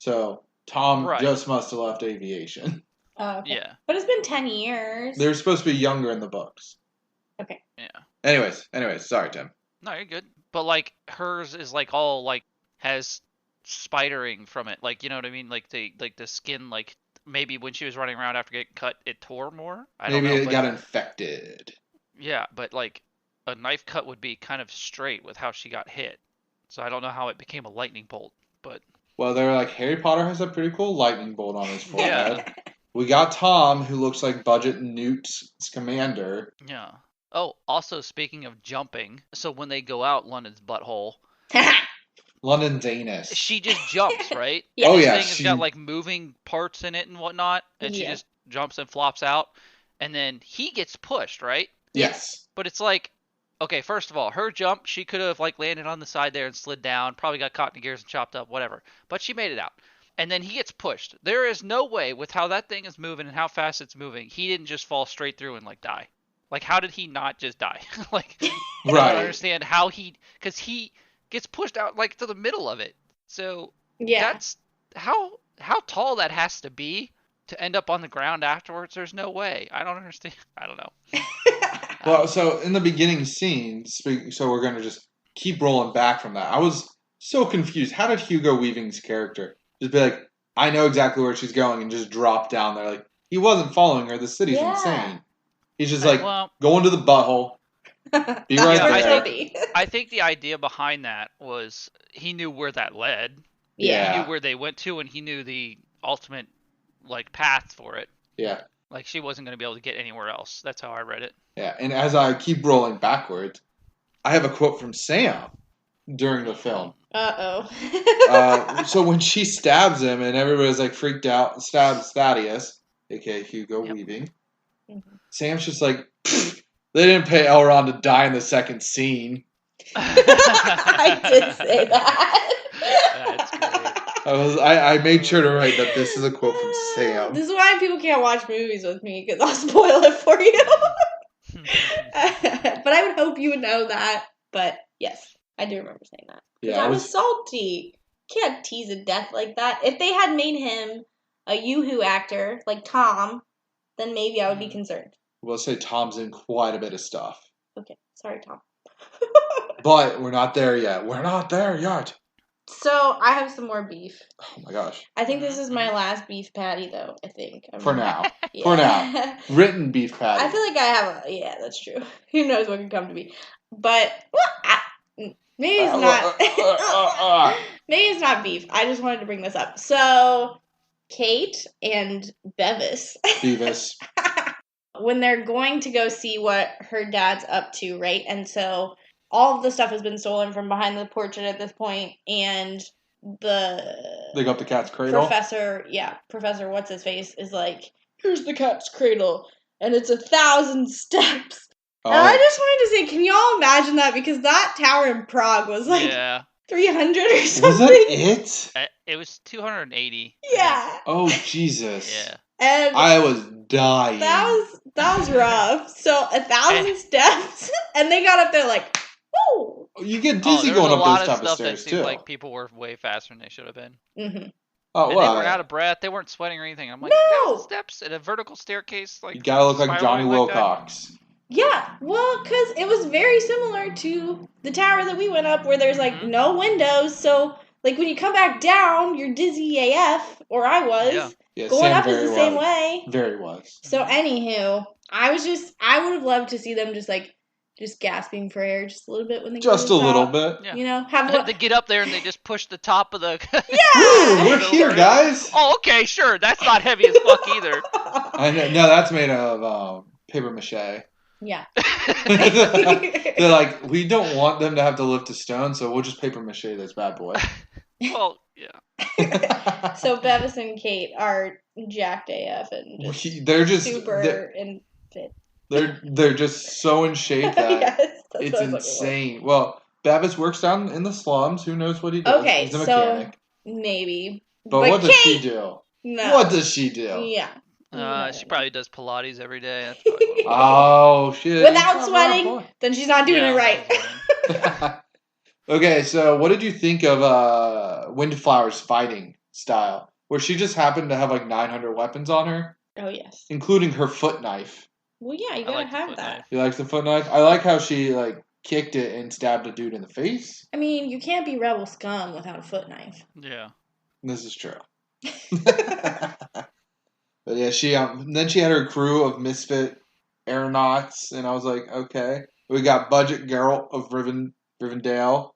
So, Tom just must have left aviation. Oh, okay. Yeah. But it's been 10 years. They're supposed to be younger in the books. Okay. Yeah. Anyways, sorry, Tim. No, you're good. But, like, hers is, like, all, like, has spidering from it. Like, you know what I mean? Like, the skin, like, maybe when she was running around after getting cut, it tore more? I don't know. Maybe it got infected. Yeah, but, like, a knife cut would be kind of straight with how she got hit. So I don't know how it became a lightning bolt, but... Well, they're like, Harry Potter has a pretty cool lightning bolt on his forehead. We got Tom, who looks like Budget Newt's commander. Yeah. Oh, also speaking of jumping, so when they go out London's butthole... London's anus. She just jumps, right? Yeah. Oh, This yeah. thing has got, like, moving parts in it and whatnot, and she just jumps and flops out. And then he gets pushed, right? Yes. But it's like, okay, first of all, her jump, she could have, like, landed on the side there and slid down, probably got caught in the gears and chopped up, whatever. But she made it out. And then he gets pushed. There is no way, with how that thing is moving and how fast it's moving, he didn't just fall straight through and, like, die. Like, how did he not just die? Like, I don't understand how because he gets pushed out, like, to the middle of it. So, that's, how tall that has to be to end up on the ground afterwards. There's no way. I don't understand. I don't know. Well, so in the beginning scene, so we're going to just keep rolling back from that. I was so confused. How did Hugo Weaving's character just be like, I know exactly where she's going, and just drop down there? Like, he wasn't following her. The city's insane. He's just like, going to the butthole. Be right there. I think the idea behind that was he knew where that led. Yeah. He knew where they went to, and he knew the ultimate, like, path for it. Yeah. Like, she wasn't going to be able to get anywhere else. That's how I read it. Yeah, and as I keep rolling backwards, I have a quote from Sam during the film. Uh-oh. So when she stabs him and everybody's, like, freaked out, stabs Thaddeus, a.k.a. Hugo Weaving, Sam's just like, they didn't pay Elrond to die in the second scene. I did say that. That's great. I made sure to write that this is a quote from Sam. This is why people can't watch movies with me, because I'll spoil it for you. But I would hope you would know that. But yes, I do remember saying that. Because I was salty. Can't tease a death like that. If they had made him a Yoo-hoo actor, like Tom, then maybe I would be concerned. We'll say Tom's in quite a bit of stuff. Okay, sorry, Tom. But we're not there yet. We're not there yet. So, I have some more beef. Oh my gosh. I think this is my last beef patty, though, I think. For now. Yeah. For now. Written beef patty. I feel like I have a... Yeah, that's true. Who knows what can come to me. But, maybe it's not... Maybe it's not beef. I just wanted to bring this up. So, Kate and Bevis... when they're going to go see what her dad's up to, right? And so... all of the stuff has been stolen from behind the portrait at this point, and they got the cat's cradle. Professor What's-His-Face is like, here's the cat's cradle, and it's 1,000 steps. Oh. And I just wanted to say, can y'all imagine that? Because that tower in Prague was like 300 or something. Was that it? It was 280. Yeah. Oh, Jesus. Yeah. And I was dying. That was rough. So 1,000 steps, and they got up there like, woo! You get dizzy going up those type of stairs that too. Like people were way faster than they should have been. Mm-hmm. Oh, and well, they were out of breath. They weren't sweating or anything. I'm like, no! 1,000 steps in a vertical staircase. Like you gotta look like Johnny Wilcox. Yeah, well, because it was very similar to the tower that we went up, where there's like no windows. So like when you come back down, you're dizzy AF, or I was. Yeah, going up is the same way. Very was. So anywho, I would have loved to see them just gasping for air just a little bit when they just a little bit. You know, they get up there and they just push the top of the. Ooh, we're here, guys. Oh, okay, sure. That's not heavy as fuck either. I know. No, that's made of paper mache. Yeah. They're like, we don't want them to have to lift a stone, so we'll just paper mache this bad boy. Well, yeah. So Bevis and Kate are jacked AF and they're just super in fit. They're just so in shape that yes, it's insane. Well, Bevis works down in the slums. Who knows what he does? Okay, he's a mechanic. So maybe. But what does she do? No. What does she do? Yeah. She probably does Pilates every day. Oh shit! Without sweating, then she's not doing it right. Okay, so what did you think of Windflower's fighting style? Where she just happened to have like 900 weapons on her? Oh, yes. Including her foot knife. Well, yeah, you gotta have that. You like the foot knife? I like how she like kicked it and stabbed a dude in the face. I mean, you can't be rebel scum without a foot knife. Yeah. This is true. But yeah, then she had her crew of misfit aeronauts, and I was like, okay. We got Budget Girl of Rivendell,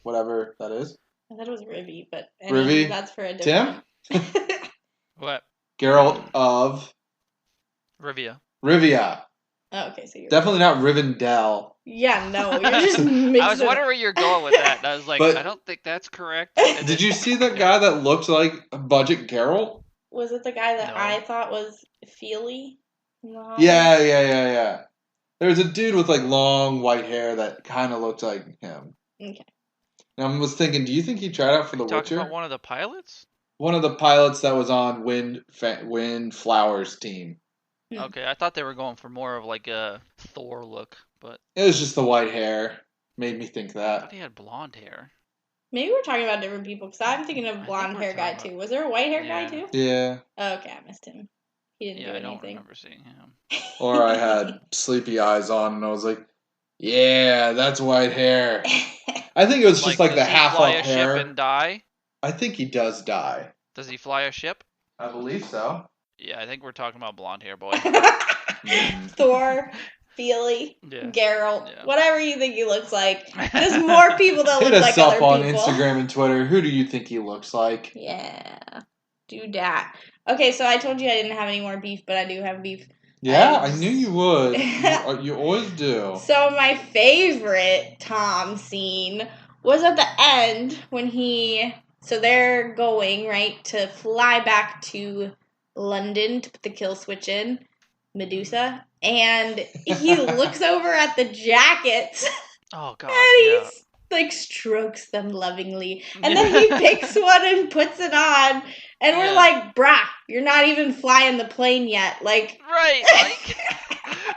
whatever that is. I thought it was Rivy, but Rivy? That's for a different... Tim? What? Geralt of... Rivia. Oh, okay, so you're... Definitely not Rivendell. Yeah, no, you're just mixing... I was wondering where you're going with that, and I was like, I don't think that's correct. Did you see that guy that looked like Budget Geralt? Was it the guy that I thought was Feely? No. Yeah. There was a dude with like long white hair that kind of looked like him. Okay. And I was thinking, do you think he tried out for The Witcher? Talking about one of the pilots? One of the pilots that was on Windflower's team. Okay, I thought they were going for more of like a Thor look, but it was just the white hair made me think that. I thought he had blonde hair. Maybe we're talking about different people, because I'm thinking of blonde hair guy too. Was there a white hair guy too? Yeah. Oh, okay, I missed him. He didn't do anything. I don't remember seeing him. Or I had sleepy eyes on, and I was like, yeah, that's white hair. I think it was just like the half up hair. Does he fly a ship and die? I think he does die. Does he fly a ship? I believe so. Yeah, I think we're talking about blonde hair boy. Thor, Feely, Geralt, whatever you think he looks like. There's more people that look like other people. Hit us up on Instagram and Twitter. Who do you think he looks like? Yeah, do that. Okay, so I told you I didn't have any more beef, but I do have beef. Yeah, I knew you would. You always do. So my favorite Tom scene was at the end when so they're going, right, to fly back to London to put the kill switch in, Medusa, and he looks over at the jackets. Oh, God, and like strokes them lovingly. And then he picks one and puts it on. And we're like, brah, you're not even flying the plane yet. Like, right, like,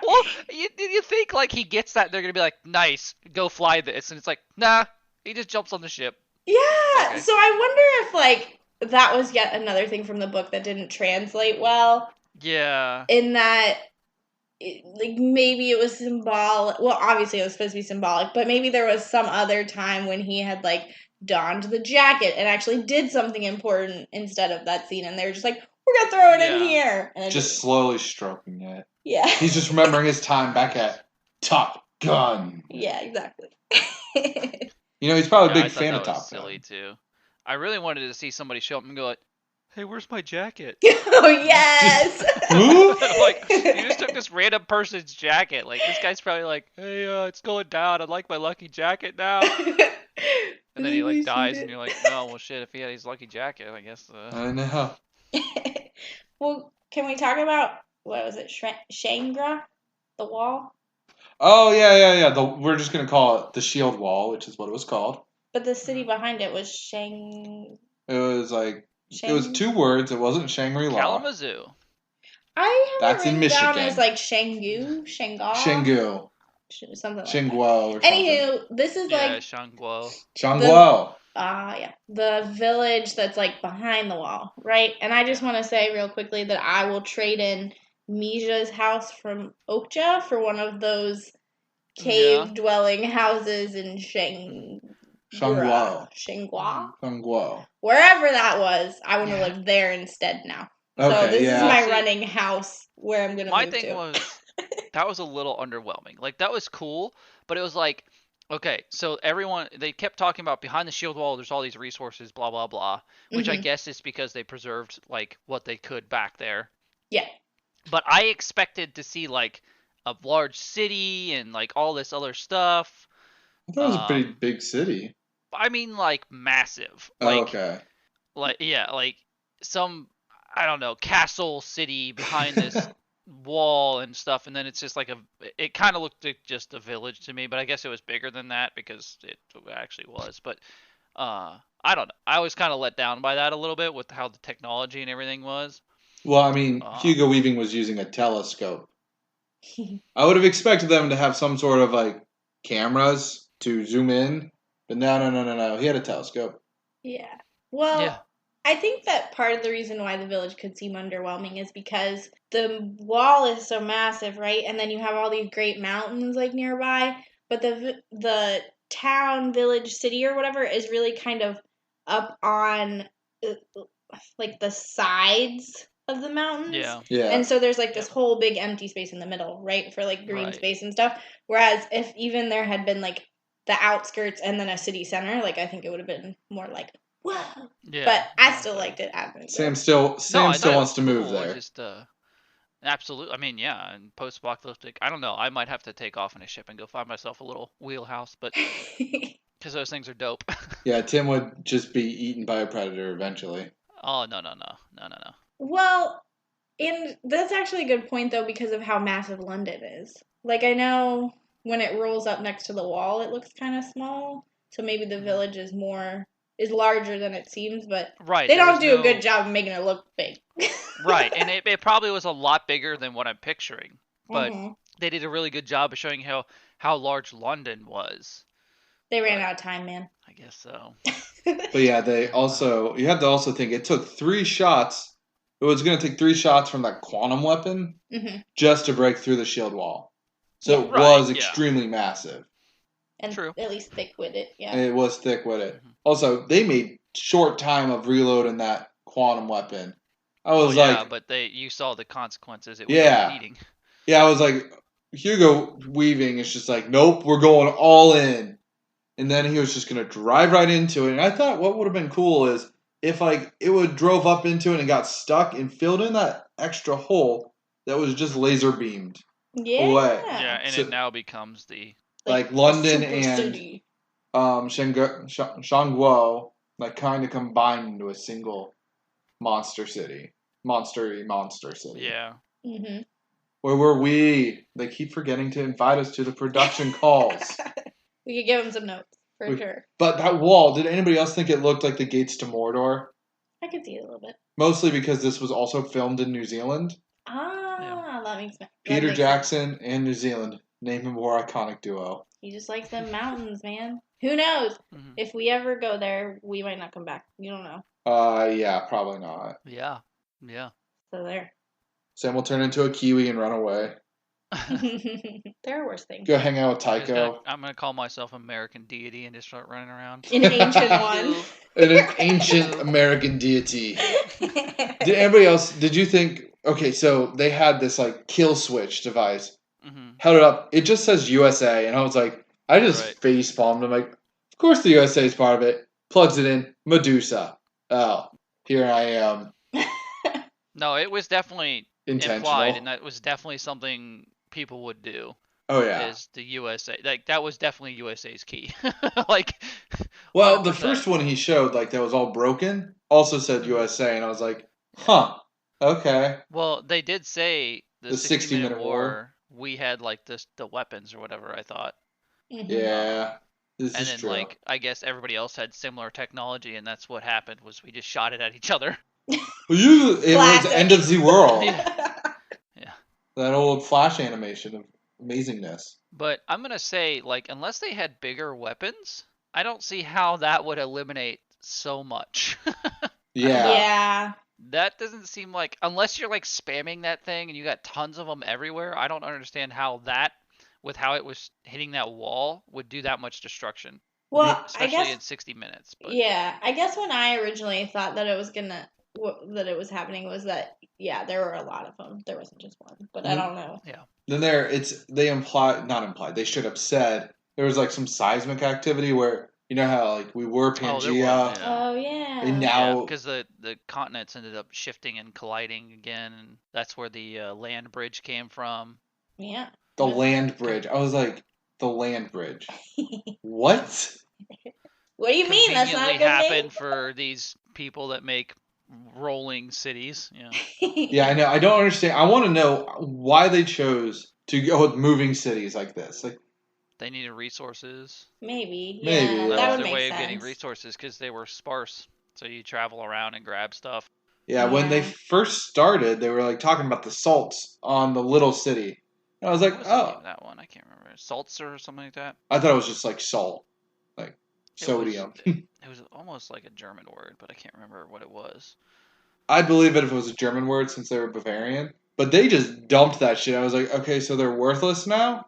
well, you think like he gets that they're gonna be like, nice, go fly this, and it's like, nah, he just jumps on the ship. yeah. Okay. So I wonder if like that was yet another thing from the book that didn't translate well. Yeah. In that, like maybe it was symbolic. Well, obviously it was supposed to be symbolic, but maybe there was some other time when he had like donned the jacket and actually did something important instead of that scene, and they were just like, we're gonna throw it in here, and just slowly stroking it. Yeah. He's just remembering his time back at Top Gun. Yeah, exactly. He's probably a I big thought fan that of was Top silly Gun. too. I really wanted to see somebody show up and go like, hey, where's my jacket? Oh, yes! Like, you just took this random person's jacket. Like, this guy's probably like, hey, it's going down. I'd like my lucky jacket now. And then he, like, dies, and you're like, oh, well, shit, if he had his lucky jacket, I guess. I know. Well, can we talk about, what was it, Shangra? The wall? Oh, yeah. We're just going to call it the Shield Wall, which is what it was called. But the city behind it was It was like, it was 2 words. It wasn't Shangri-La. Kalamazoo. I have That's it in written down Michigan. as like Shangu, Shanghai. Shangu. Something like Shangguo or that. Anywho, this is like... Shangguo. Shangguo. Yeah. The village that's like behind the wall, right? And I just want to say real quickly that I will trade in Mija's house from Okja for one of those cave-dwelling houses in Shangguo. Shangguo. Wherever that was, I want to live there instead now. Okay, so this is my running house where I'm going to move to. My thing was, that was a little underwhelming. Like, that was cool, but it was like, okay, so they kept talking about behind the shield wall, there's all these resources, blah, blah, blah, which I guess is because they preserved, like, what they could back there. Yeah. But I expected to see, like, a large city and, like, all this other stuff. I thought it was a pretty big city. I mean, like, massive. Like, okay. Like, yeah, like, some, I don't know, castle city behind this wall and stuff, and then it's just like it kind of looked like just a village to me, but I guess it was bigger than that because it actually was. But I don't know, I was kind of let down by that a little bit with how the technology and everything was. Well, I mean, Hugo Weaving was using a telescope. I would have expected them to have some sort of like cameras to zoom in, but no, he had a telescope. Yeah. Well, I think that part of the reason why the village could seem underwhelming is because the wall is so massive, right? And then you have all these great mountains like nearby, but the town, village, city, or whatever is really kind of up on like the sides of the mountains. Yeah. And so there's like this whole big empty space in the middle, right? For like green space and stuff. Whereas if even there had been like the outskirts and then a city center, like I think it would have been more like, whoa. Yeah. But I still liked it. Sam still wants to move there. Just absolutely. I mean, yeah, and post-apocalyptic. I don't know. I might have to take off in a ship and go find myself a little wheelhouse, but because those things are dope. Yeah, Tim would just be eaten by a predator eventually. Oh no. Well, and that's actually a good point though because of how massive London is. Like I know when it rolls up next to the wall, it looks kind of small. So maybe the village is larger than it seems, but they don't do a good job of making it look big. Right, and it probably was a lot bigger than what I'm picturing, but they did a really good job of showing how large London was. They ran out of time, man. I guess so. But yeah, you have to also think it took 3 shots. It was going to take 3 shots from that quantum weapon just to break through the shield wall. So it was extremely massive. And True. At least thick-witted, yeah. It was thick-witted. Also, they made short time of reloading that quantum weapon. I was but you saw the consequences it was repeating. Yeah, I was like, Hugo Weaving is just like, nope, we're going all in. And then he was just going to drive right into it. And I thought what would have been cool is if like it would drove up into it and got stuck and filled in that extra hole that was just laser beamed away. Yeah, and it now becomes the like London and Shangguo like kind of combined into a single monster city. Monster city. Yeah. Mm-hmm. Where were we? They keep forgetting to invite us to the production calls. We could give them some notes. For sure. But that wall, did anybody else think it looked like the gates to Mordor? I could see it a little bit. Mostly because this was also filmed in New Zealand. That makes sense. Peter Jackson and New Zealand. Name a more iconic duo. He just likes the mountains, man. Who knows? Mm-hmm. If we ever go there, we might not come back. You don't know. Yeah, probably not. Yeah. So there. Sam will turn into a Kiwi and run away. There are worse things. Go hang out with Tycho. I'm gonna call myself American deity and just start running around. An ancient one. An ancient American deity. Did anybody else? Did you think? Okay, so they had this like kill switch device. Mm-hmm. Held it up. It just says USA, and I was like, I just face palmed. I'm like, of course the USA is part of it. Plugs it in. Medusa. Oh, here I am. No, it was definitely intentional. Implied, and that was definitely something people would do. Oh yeah, is the USA like that was definitely USA's key. Like, well, 100%. The first one he showed like that was all broken also said USA, and I was like, huh, okay. Well, they did say the 60-minute war. We had like the weapons or whatever. I thought. Yeah. This and is then, true. like, I guess everybody else had similar technology, and that's what happened. Was we just shot it at each other? It was the end of the world. Yeah. That old Flash animation of amazingness. But I'm gonna say, like, unless they had bigger weapons, I don't see how that would eliminate so much. Yeah. That doesn't seem like, unless you're like spamming that thing and you got tons of them everywhere. I don't understand how that, with how it was hitting that wall, would do that much destruction. Well, especially I guess, in 60 minutes. But. Yeah, I guess when I originally thought that it was happening was that there were a lot of them. There wasn't just one, but I don't know. Yeah. Then they should have said there was like some seismic activity where you know how like we were Pangea. Oh yeah. And now because the continents ended up shifting and colliding again, and that's where the land bridge came from. Yeah. The land bridge. I was like, the land bridge. What? What do you mean? That's not a good happened name? For these people that make rolling cities. Yeah. Yeah, I know. I don't understand. I want to know why they chose to go with moving cities like this. Like, they needed resources. Maybe. Yeah, that would was their make way sense. of getting resources because they were sparse. So you travel around and grab stuff. Yeah, when they first started, they were like talking about the salts on the little city. And I was like, oh, that one I can't remember. Salts or something like that. I thought it was just like salt, like sodium. It was almost like a German word, but I can't remember what it was. I'd believe it if it was a German word since they were Bavarian. But they just dumped that shit. I was like, okay, so they're worthless now?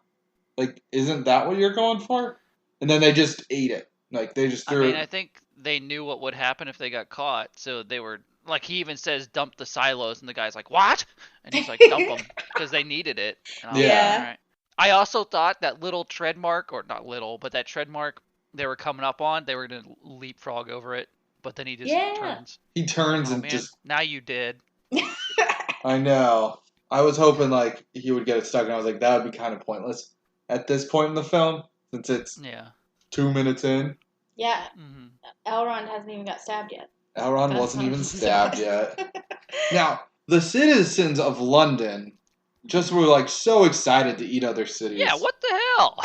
Like, isn't that what you're going for? And then they just ate it. Like, they just threw it. I think they knew what would happen if they got caught, so they were... Like, he even says, dump the silos, and the guy's like, what? And he's like, dump them, because they needed it. And I was like, all right. I also thought that little tread mark, or not little, but that tread mark they were coming up on, they were going to leapfrog over it, but then he just turns. He turns and just... Now you did. I know. I was hoping, like, he would get it stuck, and I was like, that would be kind of pointless at this point in the film, since it's 2 minutes in. Yeah. Mm-hmm. Elrond hasn't even got stabbed yet. Elrond wasn't even stabbed yet. Now, the citizens of London just were, like, so excited to eat other cities. Yeah, what the hell?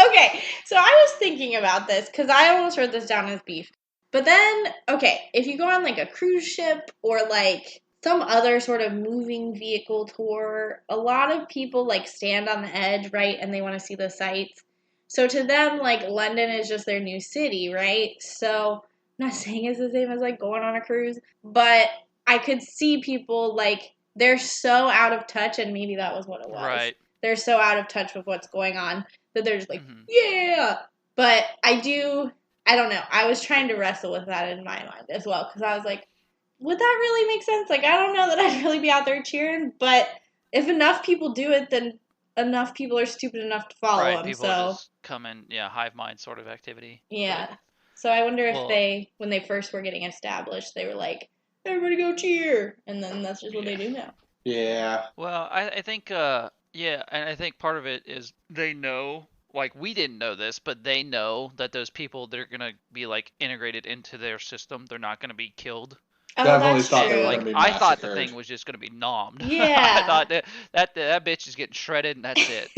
Okay, so I was thinking about this, because I almost wrote this down as beef. But then, okay, if you go on, like, a cruise ship or, like, some other sort of moving vehicle tour, a lot of people, like, stand on the edge, right, and they want to see the sights. So to them, like, London is just their new city, right? So... I'm not saying it's the same as, like, going on a cruise, but I could see people, like, they're so out of touch, and maybe that was what it was. Right. They're so out of touch with what's going on that they're just like, yeah! But I don't know. I was trying to wrestle with that in my mind as well, because I was like, would that really make sense? Like, I don't know that I'd really be out there cheering, but if enough people do it, then enough people are stupid enough to follow them. People just come in, hive mind sort of activity. Yeah. But, so I wonder if when they first were getting established, they were like, everybody go cheer. And then that's just what they do now. Yeah. Well, I think, and I think part of it is they know, like, we didn't know this, but they know that those people, they're going to be, like, integrated into their system. They're not going to be killed. Oh, Definitely that's thought true. they were Like gonna be I thought the massacred. thing was just gonna be nommed. I Yeah. thought that bitch is getting shredded and that's it.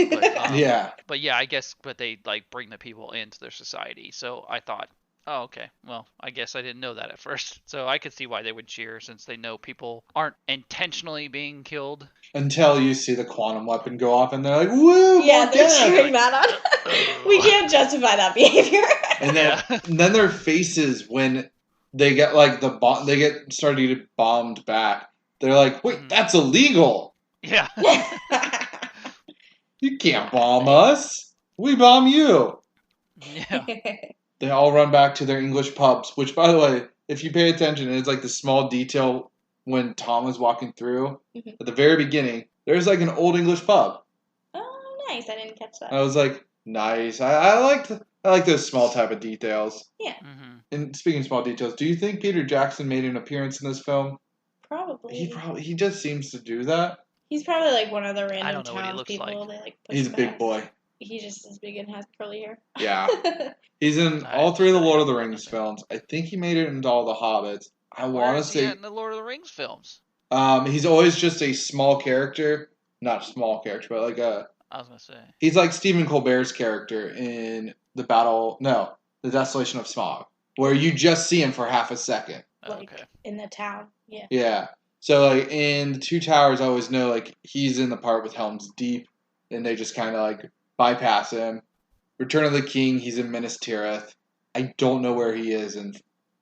Yeah. But yeah, I guess but they like bring the people into their society. So I thought, oh okay, well I guess I didn't know that at first. So I could see why they would cheer since they know people aren't intentionally being killed. Until you see the quantum weapon go off, and they're like, "Woo, Yeah, more they're death!" cheering that on. We can't justify that behavior. And then, Yeah. and then their faces when they get like the bomb, they get started to get bombed back. They're like, "Wait, Mhm. that's illegal! Yeah. You can't bomb us. We bomb you." Yeah. They all run back to their English pubs. Which, by the way, if you pay attention, it's like the small detail when Tom is walking through Mhm. at the very beginning. There's like an old English pub. Oh, nice. I didn't catch that. I was like, nice. I like those small type of details. Mhm. And speaking of small details, do you think Peter Jackson made an appearance in this film? Probably. He just seems to do that. He's probably like one of the I random don't know what he looks townspeople. like. They like push He's a big back. boy. He just is big and has curly hair. Yeah. He's in I all three of the still Lord of the haven't Rings done films. I think he made it into all the Hobbits. I Where want to is he say at in the Lord of the Rings films? he's always just a small character, not a small character, but like I was gonna say. he's like Stephen Colbert's character in the Desolation of Smog, where you just see him for half a second. Like Okay. in the town. Yeah. Yeah. So like in the Two Towers, I always know like he's in the part with Helm's Deep, and they just kind of like bypass him. Return of the King, he's in Minas Tirith. I don't know where he is in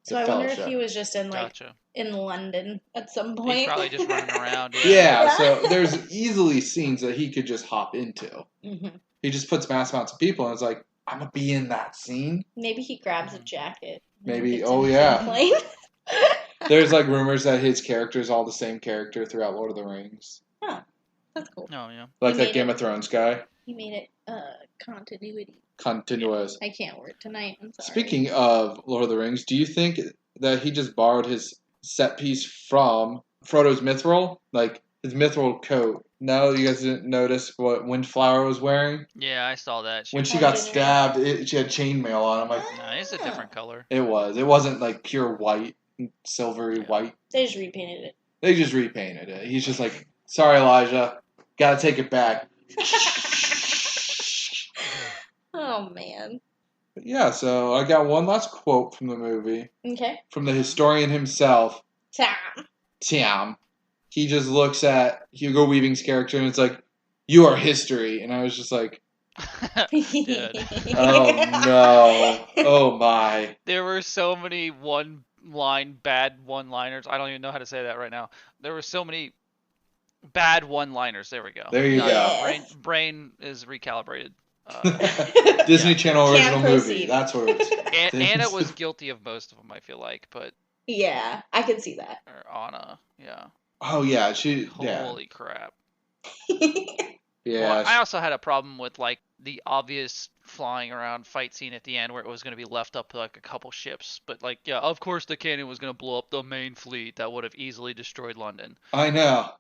So the I wonder Fellowship. if he was just in like Gotcha. in London at some point. He's probably just running around. Yeah, Yeah. so there's easily scenes that he could just hop into. Hmm. He just puts mass amounts of people, and it's like, I'm gonna be in that scene. Maybe he grabs a jacket. and Maybe. gets Oh in the yeah. plane. There's like rumors that his character is all the same character throughout Lord of the Rings, That's cool. Oh yeah. like He that made Game it. of Thrones guy. He made it continuity. Continuous. I can't work tonight. I'm sorry. Speaking of Lord of the Rings, do you think that he just borrowed his set piece from Frodo's mithril? Like his mithril coat. No, you guys didn't notice what Windflower was wearing? Yeah, I saw that. When she Oh, got didn't stabbed, she had chainmail on. I'm like, Nah, it's a different color. it was. It wasn't like pure white, silvery Yeah. white. They just repainted it. They just repainted it. He's just like, sorry, Elijah, gotta take it back. Oh man. But yeah, so I got one last quote from the movie Okay. from the historian himself, Tom. Tim. He just looks at Hugo Weaving's character and it's like, "You are history," and I was just like, Good. "Oh no, oh my." There were so many bad one-liners. I don't even know how to say that right now. There were so many bad one-liners. There we go. There you go. Brain is recalibrated. Disney Channel Can't original movie. proceed. That's what it was. Anna was guilty of most of them, I feel like, but Yeah, I can see that. or Anna, yeah. Oh yeah, yeah. Holy crap. Yeah. Well, I also had a problem with like the obvious flying around fight scene at the end where it was going to be left up to like a couple ships, but like yeah, of course the cannon was going to blow up the main fleet that would have easily destroyed London. I know.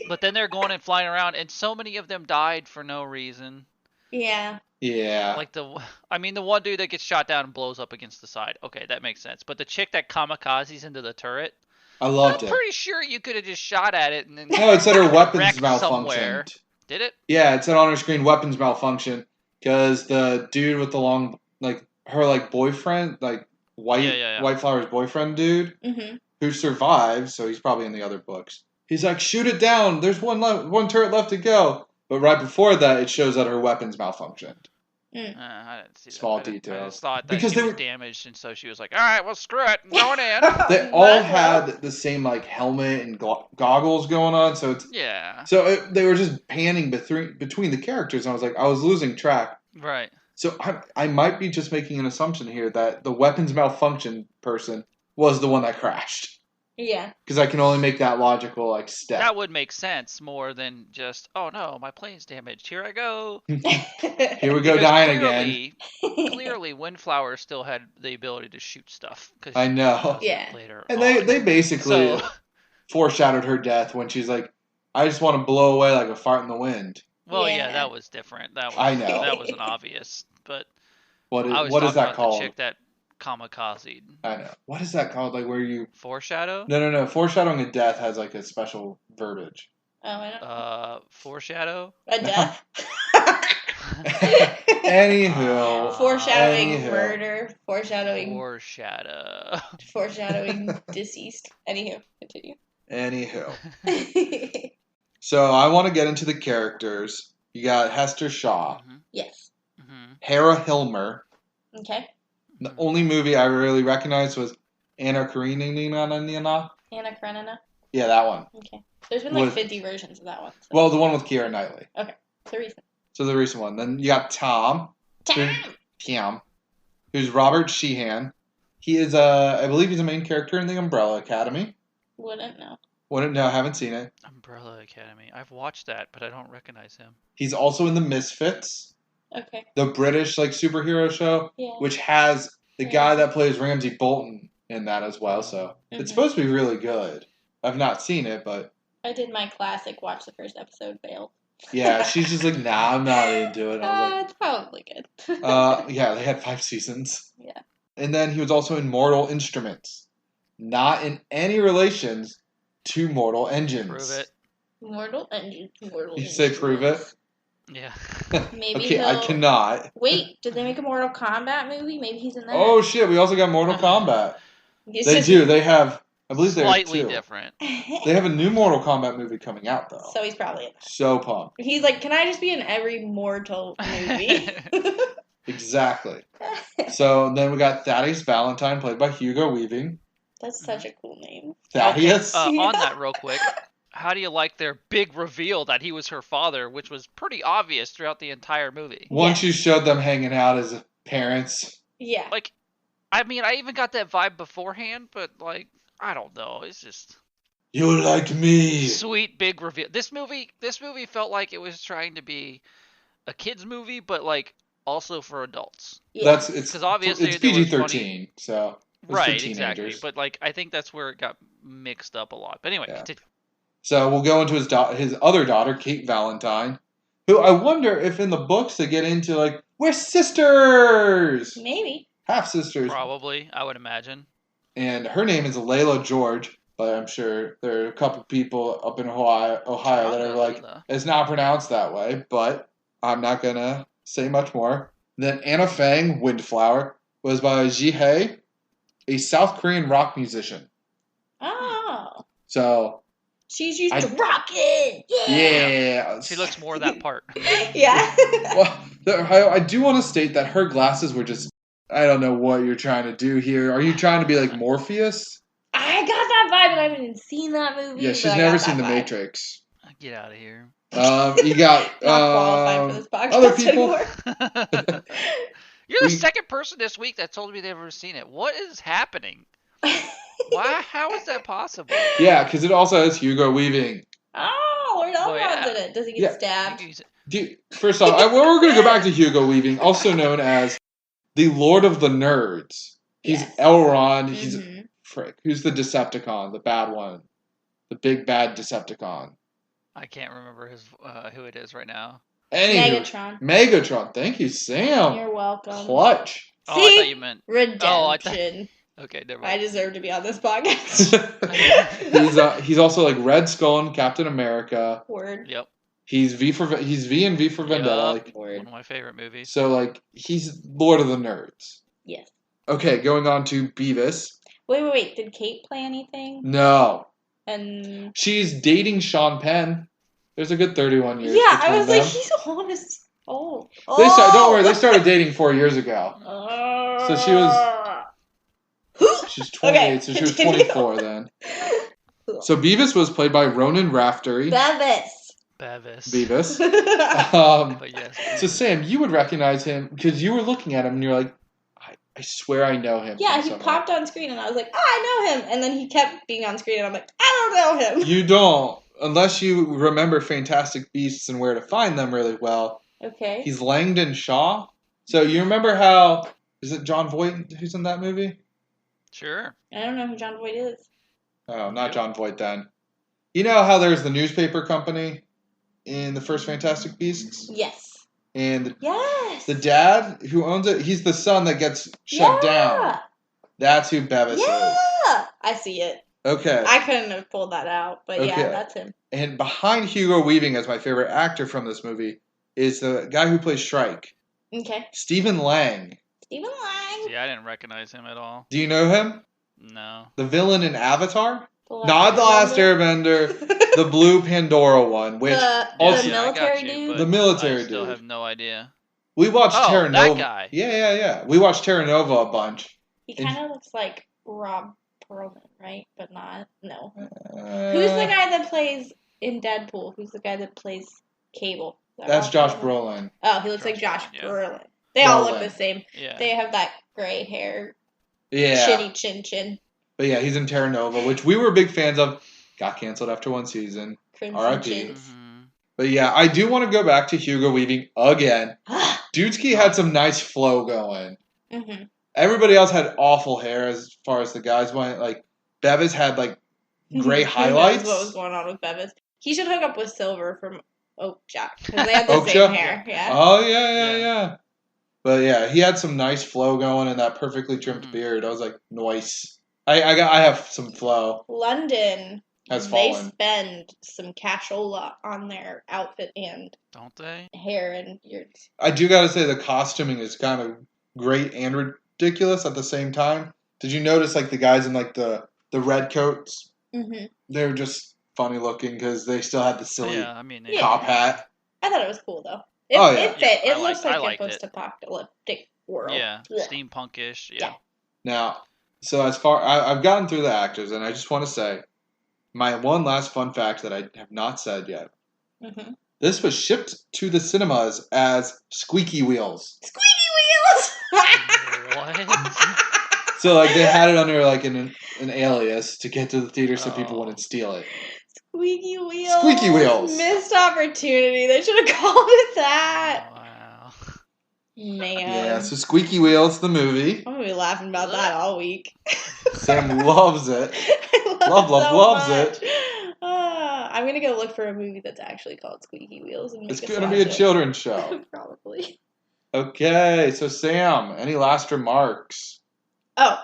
But then they're going and flying around, and so many of them died for no reason. Yeah. Yeah. Like the one dude that gets shot down and blows up against the side. Okay, that makes sense. But the chick that kamikazes into the turret, I loved I'm it. pretty sure you could have just shot at it and then No, it said her weapons wrecked malfunctioned. somewhere. Did it? Yeah, it said on her screen weapons malfunction because the dude with the long, like her like boyfriend, like White Flower's boyfriend dude, Mm-hmm. who survived, so he's probably in the other books. He's like, shoot it down. There's one turret left to go. But right before that, it shows that her weapons malfunctioned. I didn't see that. Small I details. just thought that Because she they was were- damaged, and so she was like, "All right, well, screw it, I'm going in." They all had the same like helmet and goggles going on, so it's Yeah. they were just panning between the characters. And I was like, I was losing track. Right. So I might be just making an assumption here that the weapons malfunction person was the one that crashed. Yeah. Because I can only make that logical like step. That would make sense more than just, "Oh no, my plane's damaged. Here I go." Here we go Because dying again. Clearly, Windflower still had the ability to shoot stuff. 'Cause I know. she does Yeah. it later And on. they basically So, foreshadowed her death when she's like, I just want to blow away like a fart in the wind. well, Yeah. yeah, that was different. That was, I know. that was an obvious. But What I was is talking that about called? the chick that kamikaze. I know. What is that called? Like where you... Foreshadow? No. Foreshadowing a death has like a special verbiage. Oh, I don't know. Foreshadow? A death? Anywho. Foreshadowing Anywho. murder. Foreshadow. Foreshadowing deceased. Anywho, continue. Anywho. So I want to get into the characters. You got Hester Shaw. Mhm. Yes. Mhm. Hera Hilmer. Okay. The only movie I really recognized was Anna Karenina. Anna Karenina. Yeah, that one. Okay. There's been like 50 versions of that one. So. Well, the one with Keira Knightley. Okay. The recent. So the recent one. Then you got Tom. Tom. Who's Robert Sheehan. He is I believe he's a main character in the Umbrella Academy. Wouldn't know. No, haven't seen it. Umbrella Academy. I've watched that, but I don't recognize him. He's also in the Misfits. Okay. The British like superhero show, Yeah. which has the guy that plays Ramsay Bolton in that as well. So it's supposed to be really good. I've not seen it, but I did my classic watch the first episode, failed. yeah, she's just like, nah, I'm not into it. I was like, It's probably good. yeah, they had 5 seasons. Yeah. And then he was also in Mortal Instruments. Not in any relations to Mortal Engines. Prove it. Mortal Engines. You say prove it? Yeah. Maybe Okay, I cannot. Wait, did they make a Mortal Kombat movie? Maybe he's in that. Oh shit, we also got Mortal Kombat. They do. They have, I believe they have Slightly 2. different. They have a new Mortal Kombat movie coming out though. So he's probably in that. So pumped. He's like, can I just be in every Mortal movie? Exactly. So then we got Thaddeus Valentine, played by Hugo Weaving. That's such a cool name. Thaddeus? On that real quick, how do you like their big reveal that he was her father, which was pretty obvious throughout the entire movie? Once you showed them hanging out as parents. Yeah. Like, I mean, I even got that vibe beforehand, but like, I don't know. It's just You like me. sweet big reveal. This movie felt like it was trying to be a kids movie, but like also for adults. Yeah. It's because obviously it's there was PG-13, so it's for right, teenagers. exactly. But like, I think that's where it got mixed up a lot. But anyway, Yeah. continue. So we'll go into his other daughter, Kate Valentine, who I wonder if in the books they get into like, we're sisters, Maybe. half sisters, Probably, I would imagine. and her name is Layla George. But I'm sure there are a couple people up in Ohio that are like, it's not pronounced that way. But I'm not gonna say much more. Then Anna Fang, Windflower, was by Jihye, a South Korean rock musician. Oh. So She's used to rockin'. yeah, She looks more that part. Yeah. Well, I do want to state that her glasses were just, I don't know what you're trying to do here. Are you trying to be like Morpheus? I got that vibe, but I haven't even seen that movie. Yeah, she's never seen The Matrix. Get out of here. You got Not qualified for this podcast other people. anymore. You're the second person this week that told me they've ever seen it. What is happening? Why? How is that possible? Yeah, because it also has Hugo Weaving. Oh, Lord Elrond's in it. Does he get Yeah. stabbed? First off, we're going to go back to Hugo Weaving, also known as the Lord of the Nerds. He's Yes. Elrond. He's Mhm. frick. Who's the Decepticon? The bad one. The big bad Decepticon. I can't remember who it is right now. Megatron. Megatron. Thank you, Sam. You're welcome. Clutch. Oh, I See? thought you meant. Redemption. Okay, never I mind. deserve to be on this podcast. He's also like Red Skull in Captain America. Word. Yep. He's V in V for Vendetta. Yup. Like, Word. One of my favorite movies. so like he's Lord of the Nerds. Yes. Okay, going on to Beavis. Wait. Did Kate play anything? No, And she's dating Sean Penn. There's a good 31 years. yeah, I between was them. like, he's honest. Oh. Don't worry, they started dating 4 years ago. So she's 28, Okay, so she was continue. 24 then. So Beavis was played by Ronan Raftery. Bevis. Beavis. But yes. So Sam, you would recognize him because you were looking at him and you're like, I swear I know him. Yeah, from he somewhere. popped on screen and I was like, oh, I know him. And then he kept being on screen and I'm like, I don't know him. You don't, unless you remember Fantastic Beasts and Where to Find Them really well. Okay. He's Langdon Shaw. So you remember how, is it John Voight who's in that movie? Sure. I don't know who John Voight is. Oh, not John Voight then. You know how there's the newspaper company in the first Fantastic Beasts? Yes. And Yes. the dad who owns it, he's the son that gets shut down. That's who Bevis is. Yeah, I see it. Okay. I couldn't have pulled that out, but yeah, Okay. that's him. And behind Hugo Weaving as my favorite actor from this movie is the guy who plays Shrike, Okay. Stephen Lang. Stephen Lang. Yeah, I didn't recognize him at all. Do you know him? No. The villain in Avatar? The Last Not the Last Airbender. Airbender, the Blue Pandora one, which the also military I got you, dude? but the military I still dude. have no idea. We watched Terra that Nova. guy. Yeah. We watched Terra Nova a bunch. He kind of looks like Rob Perlman, right? But not. No. Uh, Who's the guy that plays in Deadpool? Who's the guy that plays Cable? Is that That's Rob Josh Perlman? Brolin. Oh, he looks like Josh Josh Brolin, Brolin. They all look Brolin. the same. Yeah. They have that gray hair, Yeah. shitty chin. But yeah, he's in Terra Nova, which we were big fans of. Got canceled after one season. Crimson R.I.P. chins. Mm-hmm. But yeah, I do want to go back to Hugo Weaving again. Dudesky had some nice flow going. Mm-hmm. Everybody else had awful hair as far as the guys went. Like, Bevis had, like, gray highlights. Who knows what was going on with Bevis? He should hook up with Silver from Oakja, because they have the Oakja? same hair. Yeah. Oh, yeah. But yeah, he had some nice flow going and that perfectly trimmed beard. I was like, nice. I have some flow. London. Has They fallen. spend some cashola on their outfit and Don't they? hair and beards. I do gotta say the costuming is kind of great and ridiculous at the same time. Did you notice like the guys in like the red coats? Mm-hmm. They're just funny looking because they still had the silly Yeah, I mean, Yeah. top hat. I thought it was cool though. Oh, yeah. It fit. Yeah, It I looks liked- I like a liked it. post-apocalyptic world. yeah, Blech. steampunkish. Yeah. Yeah. Now, so as far I've gotten through the actors, and I just want to say my one last fun fact that I have not said yet. Mm-hmm. This was shipped to the cinemas as Squeaky Wheels. Squeaky wheels. What? So like they had it under like an alias to get to the theater so people Oh. wouldn't steal it. Squeaky wheels. Squeaky wheels. Missed opportunity. They should have called it that. Wow. Man. Yeah, so Squeaky Wheels, the movie. I'm gonna be laughing about that all week. Sam loves it. I Love, loves much. I'm gonna go look for a movie that's actually called Squeaky Wheels and make It's us gonna watch be a it. children's show. Probably. Okay, so Sam, any last remarks? Oh,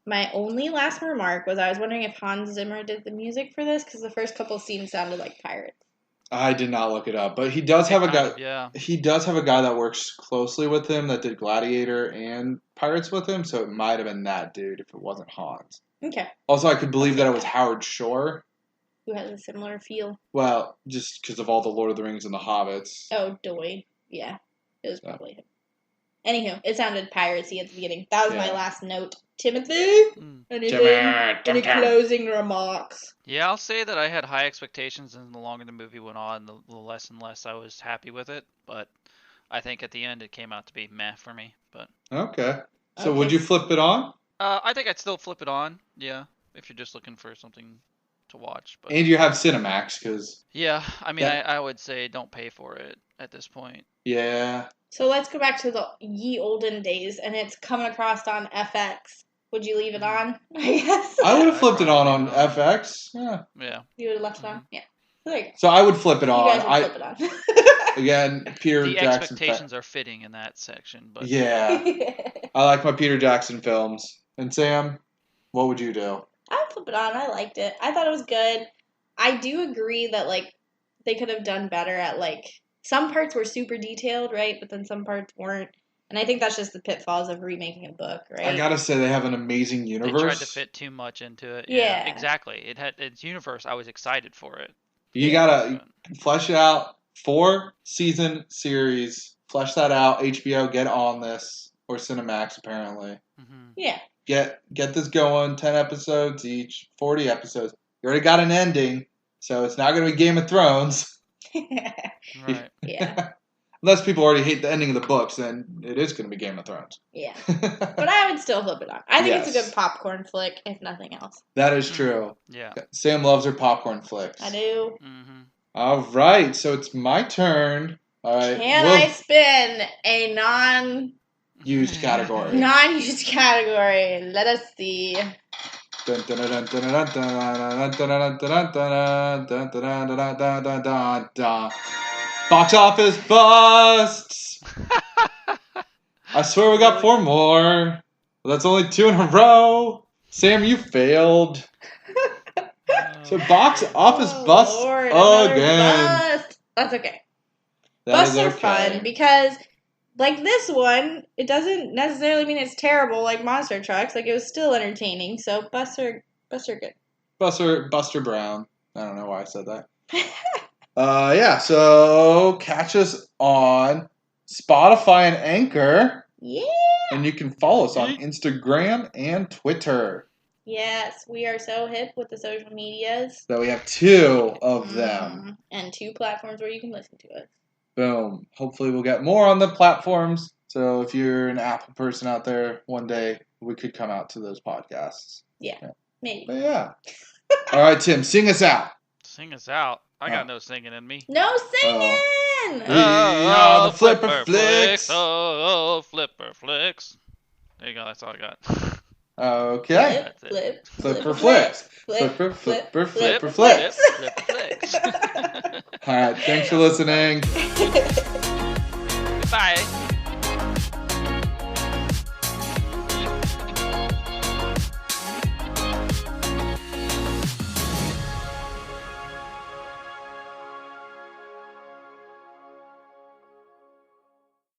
my only last remark was I was wondering if Hans Zimmer did the music for this because the first couple scenes sounded like pirates. I did not look it up, but he does have a guy. Yeah. He does have a guy that works closely with him that did Gladiator and Pirates with him, so it might have been that dude if it wasn't Hans. Okay. Also, I could believe that it was Howard Shore. Who has a similar feel? Well, just because of all the Lord of the Rings and the Hobbits. Oh, Doy. Yeah, it was probably him. Anywho, it sounded piracy at the beginning. That was my last note. Timothy? Any closing remarks? Yeah, I'll say that I had high expectations, and the longer the movie went on, the less and less I was happy with it. But I think at the end it came out to be meh for me. But Okay. So Okay. would you flip it on? I think I'd still flip it on. Yeah, if you're just looking for something to watch. But And you have Cinemax, because, yeah, I mean, Yeah. I would say don't pay for it at this point. yeah. So let's go back to the ye olden days, and it's coming across on FX. Would you leave it on? I guess. I would have I'd flipped it on probably leave it on. FX. Yeah. Yeah. You would have left it on? Yeah. So there you go. So I would flip it You on. guys would flip it on. Again, Peter The Jackson. expectations are fitting in that section, but Yeah. I like my Peter Jackson films. And Sam, what would you do? I would flip it on. I liked it. I thought it was good. I do agree that, like, they could have done better at, like, some parts were super detailed, right? But then some parts weren't. And I think that's just the pitfalls of remaking a book, right? I gotta say, they have an amazing they universe. tried to fit too much into it. Yeah. Exactly. It had its universe. I was excited for it. You gotta flesh it out. 4-season series. Flesh that out. HBO, get on this. Or Cinemax, apparently. Hmm. Yeah. Get this going. 10 episodes each. 40 episodes. You already got an ending. So it's not gonna be Game of Thrones. Right. Yeah. Unless people already hate the ending of the books, then it is gonna be Game of Thrones. Yeah. But I would still flip it on. I think it's a Yes. good popcorn flick, if nothing else. That is true. Yeah. Sam loves her popcorn flicks. I do. Hmm. All right, so it's my turn. All right, Can I spin a used category? non-used category? Let us see. Dun, dun, dun, dun, dun, dun, dun, dun, dun, dun, dun, dun, dun, dun, dun, dun, dun, dun, dun. Box office busts. I swear we got 4 more. Well, that's only 2 in a row. Sam, you failed. So box office busts Lord, another again. bust. That's okay. That Busts is are okay. fun because, like this one, it doesn't necessarily mean it's terrible like Monster Trucks. Like, it was still entertaining. So busts are good. Buster Brown. I don't know why I said that. Yeah, so catch us on Spotify and Anchor. Yeah. And you can follow us on Instagram and Twitter. Yes, we are so hip with the social medias. So we have 2 of them. And 2 platforms where you can listen to us. Boom. Hopefully we'll get more on the platforms. So if you're an Apple person out there, one day we could come out to those podcasts. Yeah. Maybe. But yeah. All right, Tim, sing us out. Sing us out. I got no singing in me. No singing! The Flipper Flicks. Oh, Flipper Flicks. There you go. That's all I got. Okay. Flipper Flicks. Flipper Flicks. Flipper Flicks. All right, thanks for listening.